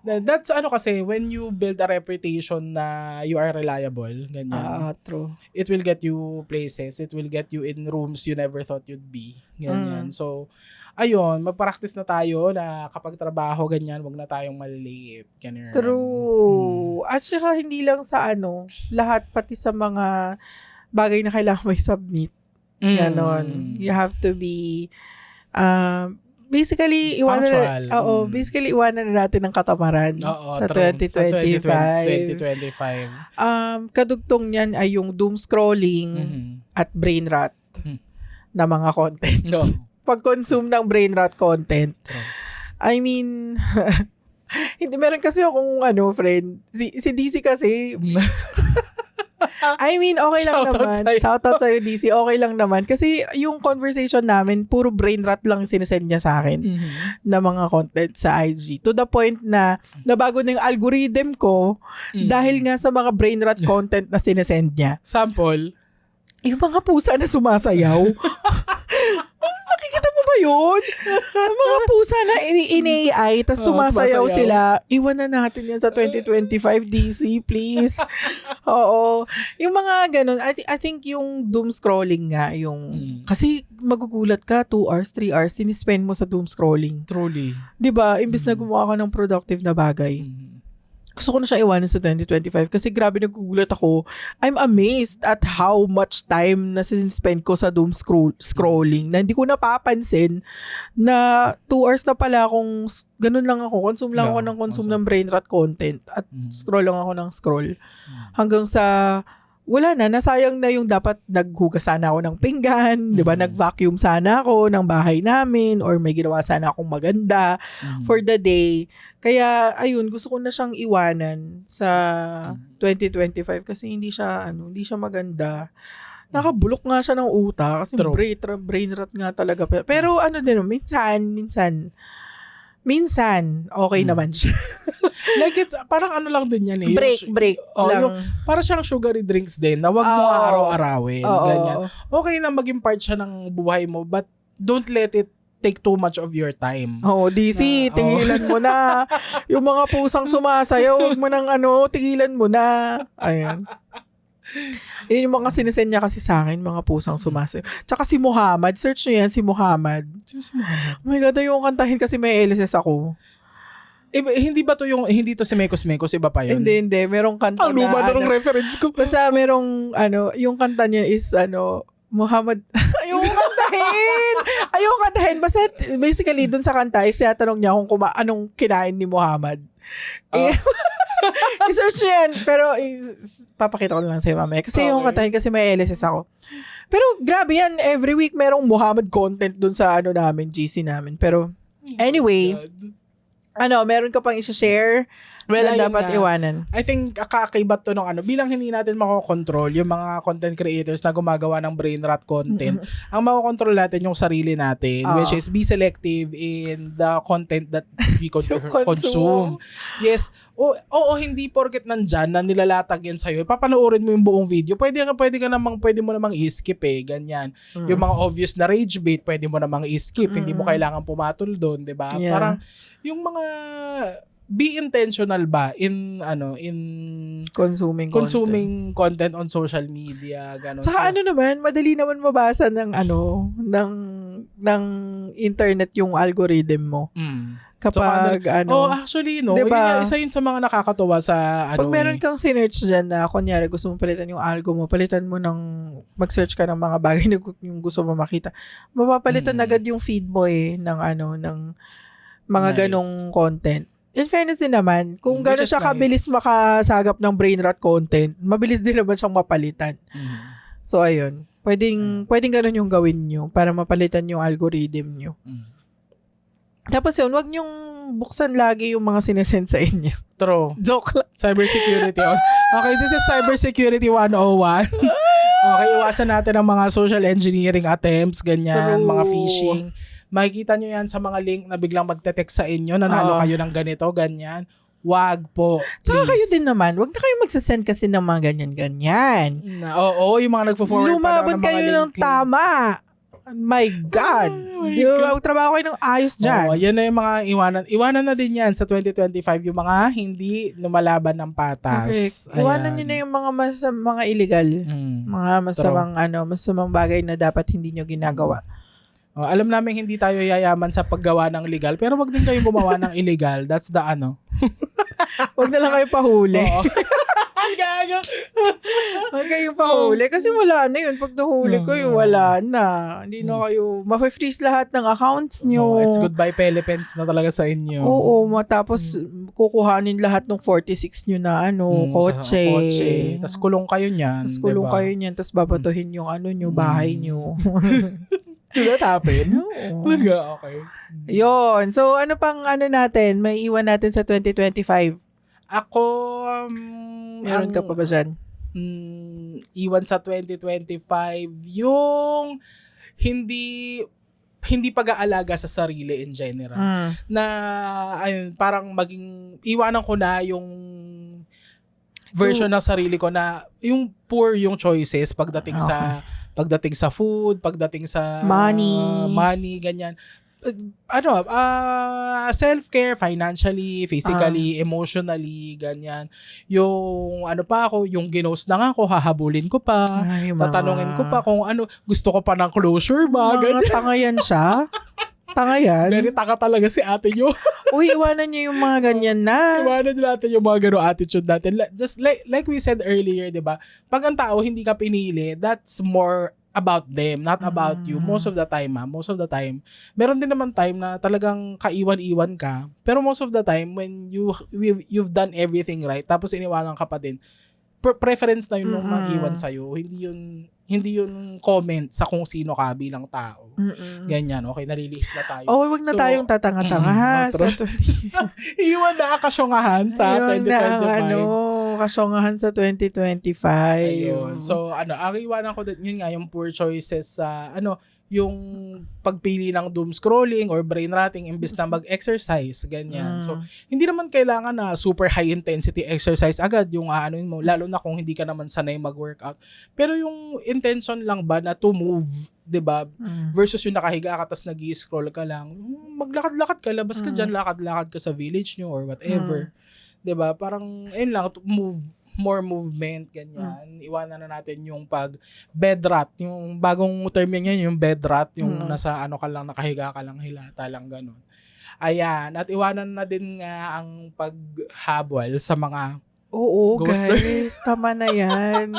That's kasi, when you build a reputation na you are reliable, ganyan. True. It will get you places. It will get you in rooms you never thought you'd be. Ganyan. So, ayun, mag-practice na tayo na kapag trabaho, ganyan, wag na tayong malilate. Ganyan. True. At saka hindi lang sa lahat, pati sa mga bagay na kailangan mo i-submit. Ganon. You have to be basically iwanan na natin ang katamaran sa 2025. Kadugtong niyan ay yung doom scrolling at brain rot na mga content. No. Pag-consume ng brain rot content. I mean, hindi, meron kasi akong friend. Si DC kasi, I mean, okay lang naman. Shoutout sa'yo, DC. Okay lang naman. Kasi yung conversation namin, puro brain rot lang sinesend niya sa akin na mga content sa IG. To the point na nabago na yung algorithm ko dahil nga sa mga brain rot content na sinesend niya. Sample? Yung mga pusa na sumasayaw. Nakikita mo ba yun? Mga pusa na in-AI tas sumasayaw sila. Iwan na natin yan sa 2025 DC, please. Oo. Yung mga ganun, I think yung doom scrolling nga, kasi magugulat ka, 2 hours, 3 hours, sinispend mo sa doom scrolling. Truly. Diba? Imbis na gumawa ka ng productive na bagay. Gusto ko na siya iwanan sa 2025 kasi grabe nagugulat ako. I'm amazed at how much time na spend ko sa doom scrolling na hindi ko napapansin na 2 hours na pala akong ganun lang ako. Consume lang ako ng brain rot content at scroll lang ako ng scroll. Hanggang sa wala na, nasayang na yung dapat naghugas sana ako ng pinggan, di ba? Nag-vacuum sana ako ng bahay namin or may ginawa sana akong maganda for the day. Kaya, ayun, gusto ko na siyang iwanan sa 2025 kasi hindi siya maganda. Nakabulok nga siya ng utak kasi brain rot nga talaga. Pero minsan, okay naman siya. Like it's, parang lang din yan eh. Break lang. Para siyang sugary drinks din na wag mo araw-arawin. Ganyan. Okay na maging part siya ng buhay mo but don't let it take too much of your time. DC, tigilan mo na. Yung mga pusang sumasayaw, wag mo nang tigilan mo na. Ayan. Yun yung mga sinisend niya kasi sa akin, mga pusang sumasayaw. Tsaka si Muhammad, search nyo yan, si Muhammad. Sino si Muhammad? Oh my God, yung kantahin kasi may LSS ako. Hindi ba to hindi to si Mekos Mekos, iba pa yun? Hindi. Merong kanta Ang luma na ano, reference ko. basta merong, yung kanta niya is, Muhammad, ayoko kantahin. Basta, basically, dun sa kanta is tinatanong niya kung anong kinain ni Muhammad. I-search niyo yan. Pero, papakita ko lang sa'yo mamaya. Kasi yung kantahin kasi may LSS ako. Pero, grabe yan. Every week, merong Muhammad content dun sa namin, GC namin. Pero, anyway, meron ka pang isa-share na dapat iwanan? I think kakaibat to ng bilang hindi natin makokontrol yung mga content creators na gumagawa ng brain rot content. Ang makokontrol natin yung sarili natin, which is be selective in the content that we consume. Yes. Oo, hindi porket nandyan na nilalatag yan sa'yo. Papanoorin mo yung buong video. Pwede mo namang i-skip ganyan. Yung mga obvious na rage bait, pwede mo namang i-skip. Hindi mo kailangan pumatol doon, 'di ba? Yeah. Parang yung mga be intentional ba in Consuming content on social media, ganun. Saka naman, madali naman mabasa ng ng internet yung algorithm mo. Kapag actually, diba? Isa yun sa mga nakakatuwa sa pag meron kang sinearch dyan na, kunyari, gusto mo palitan yung algo mo, palitan mo mag-search ka ng mga bagay na yung gusto mo makita. Mapapalitan agad yung feed mo ng mga ganong content. In fairness din naman, kung gano'n siya kabilis makasagap ng brain rot content, mabilis din naman siyang mapalitan. So, ayun. Pwedeng gano'n yung gawin nyo para mapalitan yung algorithm nyo. Tapos yun, wag nyong buksan lagi yung mga sinesend sa inyo. True. Joke lang. Cybersecurity. Okay, this is Cybersecurity 101. Okay, iwasan natin ang mga social engineering attempts, ganyan, mga phishing. Makikita nyo yan sa mga link na biglang magte-text sa inyo, nanalo kayo ng ganito, ganyan. Wag po. Tsaka kayo din naman, wag na kayo magsasend kasi ng mga ganyan-ganyan. Yung mga nagpo-forward lumaban pa ng mga kayo ng tama. My God. Trabaho kayo ng ayos dyan. Yan na yung mga iwanan. Iwanan na din yan sa 2025, yung mga hindi lumalaban ng patas. Iwanan nyo na yung mga illegal. Mga masamang bagay na dapat hindi nyo ginagawa. Alam namin hindi tayo yayaman sa paggawa ng legal, pero wag din kayong gumawa ng illegal. That's the Wag na lang kayo pahuli. Gago. Wag kayong pahuli. Kasi wala na yun. Pag nahuli ko, wala na. Hindi na kayo, ma-freeze lahat ng accounts nyo. It's goodbye Philippines na talaga sa inyo. Oo, matapos kukuhanin lahat ng 46 nyo na kotse. Tapos kulong kayo niyan. Tapos babatuhin yung nyo, bahay nyo. Did that happen? Okay. Yun. So, ano pang natin? May iwan natin sa 2025? Ako, meron ka pa ba dyan? Iwan sa 2025, yung hindi pag-aalaga sa sarili in general. Na, parang iwanan ko na yung version ng sarili ko na yung poor yung choices pagdating sa food, pagdating sa money, ganyan. Self-care, financially, physically, emotionally, ganyan. Yung yung ginost na nga ako, hahabulin ko pa, tatanungin ko pa kung gusto ko pa ng closure ba, ganyan. Tanga yan siya. Tanga yan. Very taka talaga si ate nyo. Uy, iwanan niyo yung mga ganyan na. Iwanan nyo natin yung mga gano'ng attitude natin. Just like we said earlier, di ba? Pag ang tao hindi ka pinili, that's more about them, not about you. Most of the time. Meron din naman time na talagang kaiwan-iwan ka. Pero most of the time, when you've done everything right, tapos iniwanan ka pa din, preference na yun nung mag-iwan sa'yo. Hindi yun comment sa kung sino ka bilang tao. Ganyan, okay, naliliis na tayo. Wag na tayong tatanga-tanga ha. Iwan na kasyongahan sa 2025. Kasyongahan sa 2025. Ayun. So, ang iwanan ko din, yun nga, yung poor choices sa, yung pagpili ng doom scrolling or brain rotting imbes na mag-exercise, ganyan. So, hindi naman kailangan na super high intensity exercise agad yung mo, lalo na kung hindi ka naman sanay mag-workout. Pero yung intention lang ba na to move, 'di ba? Versus yung nakahiga ka tas nag-i-scroll ka lang, maglakad-lakad ka, labas ka diyan, lakad-lakad ka sa village nyo or whatever. 'Di ba? Parang ayun lang, to move more movement, ganyan. Iwanan na natin yung bed rot. Yung bagong term yan, yung bed rot. Yung nasa ano ka lang, nakahiga ka lang, hilata lang, ganun. Ayan. At iwanan na din nga ang paghabol sa mga Oo, ghoster. guys. Tama na yan.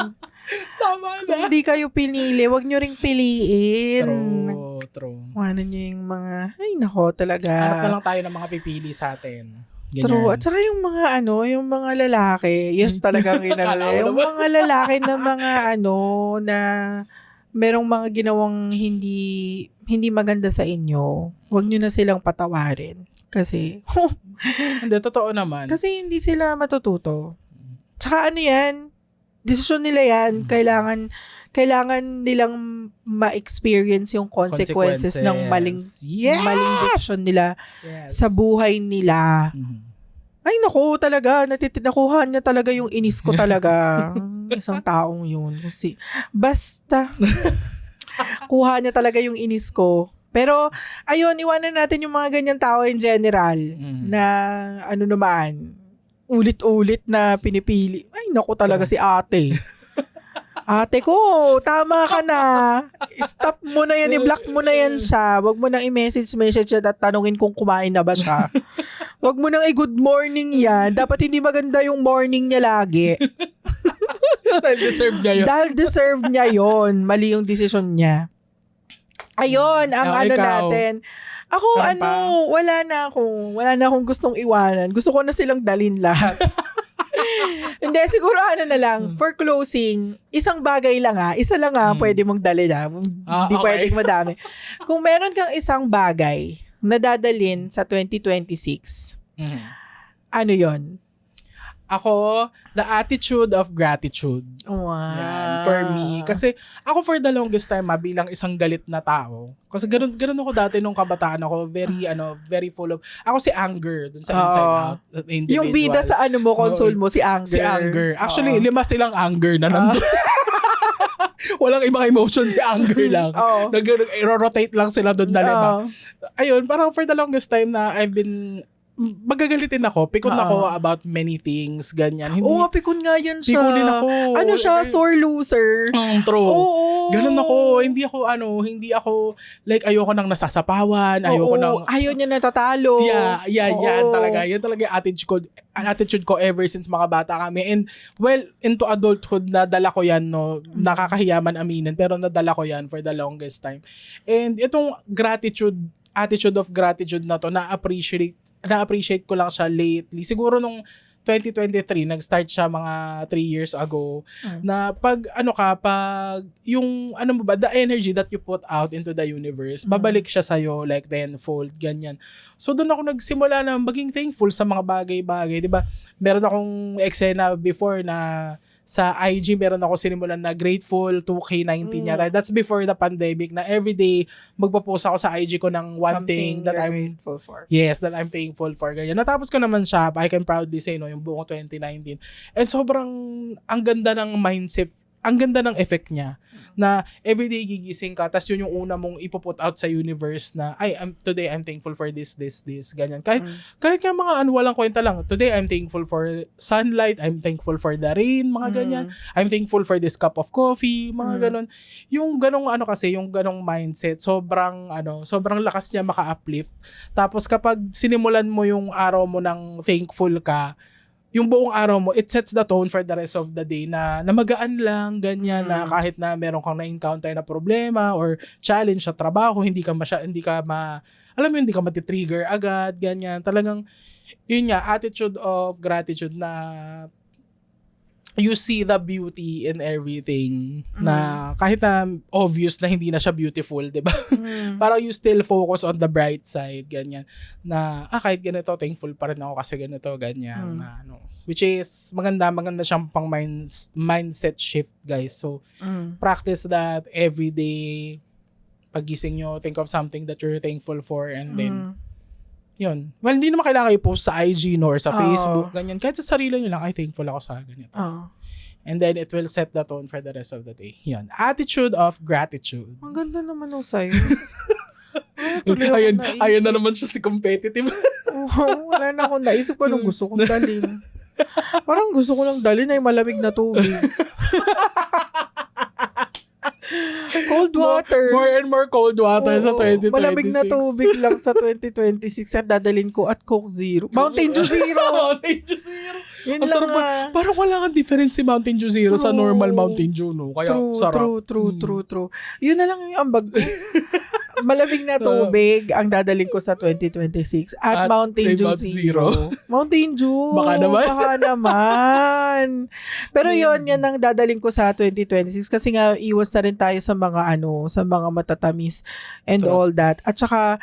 Tama na. Kung hindi kayo pinili, wag nyo ring piliin. True. Ano nyo yung mga, ay nako talaga. Hanap na lang tayo ng mga pipili sa atin. Ganyan. True. At saka yung mga yung mga lalaki, yes talagang Akala ko yung naman. mga lalaki na mga na merong mga ginawang hindi maganda sa inyo, wag nyo na silang patawarin. Kasi, Hindi, totoo naman. kasi hindi sila matututo. Tsaka yan, desisyon nila yan, kailangan nilang ma-experience yung consequences ng maling desisyon nila sa buhay nila. Ay naku, talaga, nakuha niya talaga yung inis ko talaga. Isang taong yun. Basta, kuha niya talaga yung inis ko. Pero, ayun, iwanan natin yung mga ganyan tao in general na naman, ulit-ulit na pinipili. Ay naku talaga si ate. Ate ko, tama ka na. Stop mo na yan, i-block mo na yan siya. Wag mo nang i-message siya at tanungin kung kumain na ba siya. Wag mo nang i-good morning yan. Dapat hindi maganda yung morning niya lagi. Dahil deserve niya yun. Dahil deserve niya yun. Mali yung desisyon niya. Ayun, ang ikaw. natin. Ako, wala na akong gustong iwanan. Gusto ko na silang dalin lahat. Hindi, siguro na lang, for closing, isang bagay lang isa lang pwede mong dalhin Hindi okay. pwedeng madami. Kung meron kang isang bagay na dadalhin sa 2026, ano yon? Ako, the attitude of gratitude. Wow. Yan, for me. Kasi ako for the longest time, bilang isang galit na tao. Kasi ganun ako dati nung kabataan ako. Very full of... Ako si Anger, dun sa Inside Out. Individual. Yung bida sa console mo, si Anger. Si Anger. Actually, 5 silang Anger na nandun. Walang ibang emotion, si Anger lang. Nag-rotate lang sila doon na 5. Ayun, parang for the longest time na I've been... magagalitin ako, pikon ako about many things, ganyan. Oo, pikon nga yan siya. Pikunin ako. Ano siya, sore loser. True. Oo. Ganun ako, hindi ako, like, ayoko nang nasasapawan, ayoko nang... Ayaw niya natatalo. Yan talaga. Yan talaga yung attitude ko ever since mga bata kami. And, well, into adulthood, nadala ko yan, no? Nakakahiyaman aminin, pero nadala ko yan for the longest time. And itong attitude of gratitude na to, na-appreciate ko lang siya lately. Siguro nung 2023, nag-start siya mga 3 years ago, na pag yung, the energy that you put out into the universe, babalik siya sa'yo like tenfold, ganyan. So, doon ako nagsimula na maging thankful sa mga bagay-bagay, di ba? Meron akong eksena before na sa IG, meron ako sinimulan na grateful 2K19 yata. That's before the pandemic na everyday magpo-post ako sa IG ko ng one thing that I'm grateful for. Yes, that I'm thankful for. Ganyan. Natapos ko naman siya. I can proudly say, yung buong 2019. And sobrang ang ganda ng mindset, ang ganda ng effect niya na everyday gigising ka, tas yun yung una mong ipuput out sa universe na, today I'm thankful for this, ganyan. Kahit nga mga walang kwenta lang, today I'm thankful for sunlight, I'm thankful for the rain, mga ganyan. I'm thankful for this cup of coffee, mga ganon. Yung ganong yung ganong mindset, sobrang lakas niya maka-uplift. Tapos kapag sinimulan mo yung araw mo ng thankful ka, yung buong araw mo, it sets the tone for the rest of the day na magaan lang, ganyan, na kahit na meron kang na-encounter na problema or challenge sa trabaho, hindi ka matitrigger agad, ganyan. Talagang, yun nga, attitude of gratitude na you see the beauty in everything na kahit na obvious na hindi na siya beautiful, di ba? Parang you still focus on the bright side, ganyan. Na, kahit ganito, thankful pa rin ako kasi ganito, ganyan. Which is, maganda siyang pang mindset shift, guys. So, practice that every day. Pagising nyo, think of something that you're thankful for and then, yun. Well, hindi naman kailangan i-post sa IG or sa Facebook, ganyan. Kahit sa sarili nyo lang, thankful ako sa ganito. And then, it will set the tone for the rest of the day. Yun. Attitude of gratitude. Ang ganda naman sa'yo. Ayun na naman siya si competitive. Wala na akong naisip ko nung gusto kong dalhin. Parang gusto ko lang dalhin ay malamig na tubig. Cold water. More and more cold water sa 2026. Malamig na tubig lang sa 2026 at dadalhin ko at Coke Zero. Mountain Dew Zero. Mountain Dew Zero. Yun Ang lang sarap parang wala kang difference si Mountain Dew Zero sa normal Mountain Dew, no? Kaya sarap. True. Yun na lang yung ambag ko. Malamig na tubig ang dadalhin ko sa 2026 at Mountain Dew Zero. Mountain Dew. Baka naman. Pero yan ang dadalhin ko sa 2026 kasi nga iwas na rin tayo sa mga sa mga matatamis and all that. At saka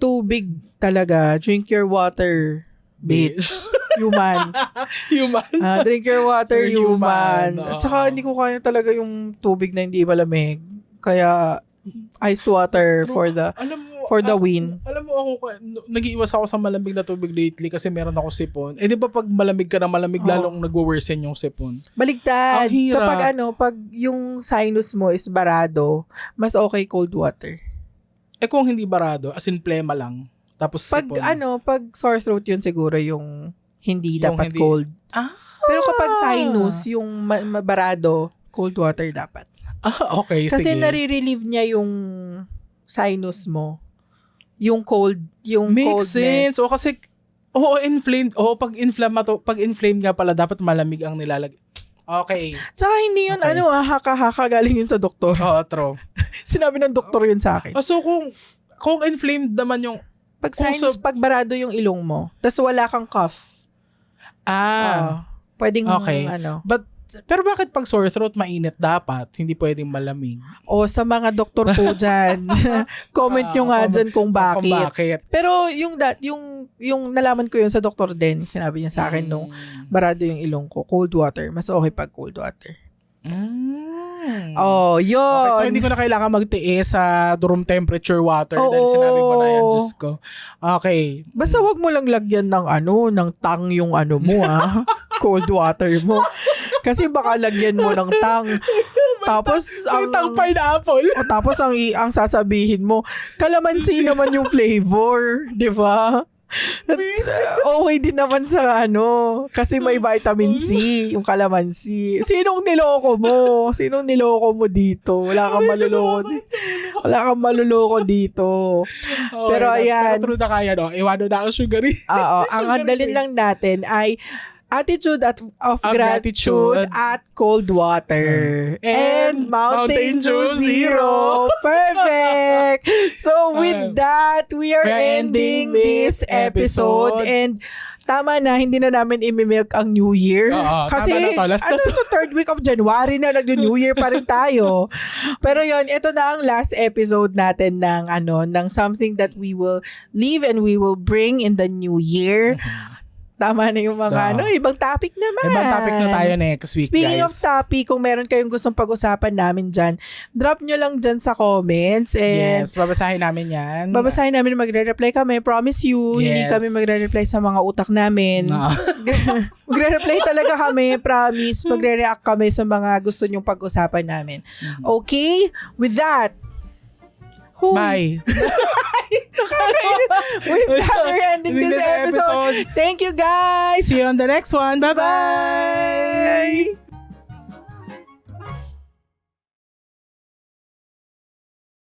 tubig talaga. Drink your water, bitch. Human. Drink your water, human. At saka hindi ko kaya talaga yung tubig na hindi malamig. Kaya iced water for the win. Alam mo ako, nag-iiwas ako sa malamig na tubig lately kasi meron ako sipon. Eh di ba pag malamig ka na malamig, lalong nagwo-worsen yung sipon? Baligtad. Ang hirap. Pag yung sinus mo is barado, mas okay cold water. Eh kung hindi barado, as in plema lang, tapos sipon. Pag sore throat yun siguro yung hindi Yung dapat hindi- cold. Ah! Pero kapag sinus, yung barado, cold water dapat. Okay, Kasi sige. nare-relieve niya yung sinus mo. Yung cold, yung Makes coldness. sense. O kasi, inflamed. Pag inflamed nga pala, dapat malamig ang nilalagay. Okay. Tsaka hindi yun, Okay. haka-haka galing yun sa doktor. Oo, true. Sinabi ng doktor yun sa akin. So, kung inflamed naman yung, Pag sinus, pag barado yung ilong mo, tas wala kang cough. Pwedeng okay. Pero bakit pag sore throat, mainit dapat? Hindi pwedeng malamig. O sa mga doktor po dyan, comment nyo nga dyan kung bakit. Kung bakit. Pero yung nalaman ko yun sa doktor din, sinabi niya sa akin nung barado yung ilong ko, cold water. Mas okay pag cold water. Yun. Okay, so hindi ko na kailangan magtiis sa room temperature water dahil sinabi mo na yan, Diyos ko. Okay. Basta wag mo lang lagyan ng ng tang yung mo cold water mo. Kasi baka lagyan mo ng tang. Tapos Tang pineapple. tapos ang sasabihin mo, kalamansi naman yung flavor, 'di ba? Okay din naman sa kasi may vitamin C, yung kalamansi. Sinong niloko mo dito? Wala kang maluloko dito. Pero ayan. Pero true na kaya, no? Iwano na ang sugary. Ang handalin lang natin ay attitude of gratitude at cold water. And Mountain Dew Zero. Perfect! So with that, we are ending this episode. And tama na, hindi na namin imimilk ang New Year. Kasi tama na to. Last na to. Third week of January na, nag-New Year pa rin tayo. Pero yon, ito na ang last episode natin ng something that we will leave and we will bring in the new year. Tama na yung mga ibang topic naman. Ibang topic na tayo next week, Speaking guys. of topic, kung meron kayong gustong pag-usapan namin dyan, drop nyo lang dyan sa comments. And Yes, babasahin namin yan. babasahin namin, magre-reply kami. Promise you, hindi Yes. kami magre-reply sa mga utak namin. No. Magre-reply talaga kami, promise. Magre-react kami sa mga gusto nyong pag-usapan namin. Okay? With that, Bye. with that, we're ending this episode. Thank you, guys. See you on the next one. Bye-bye. Bye.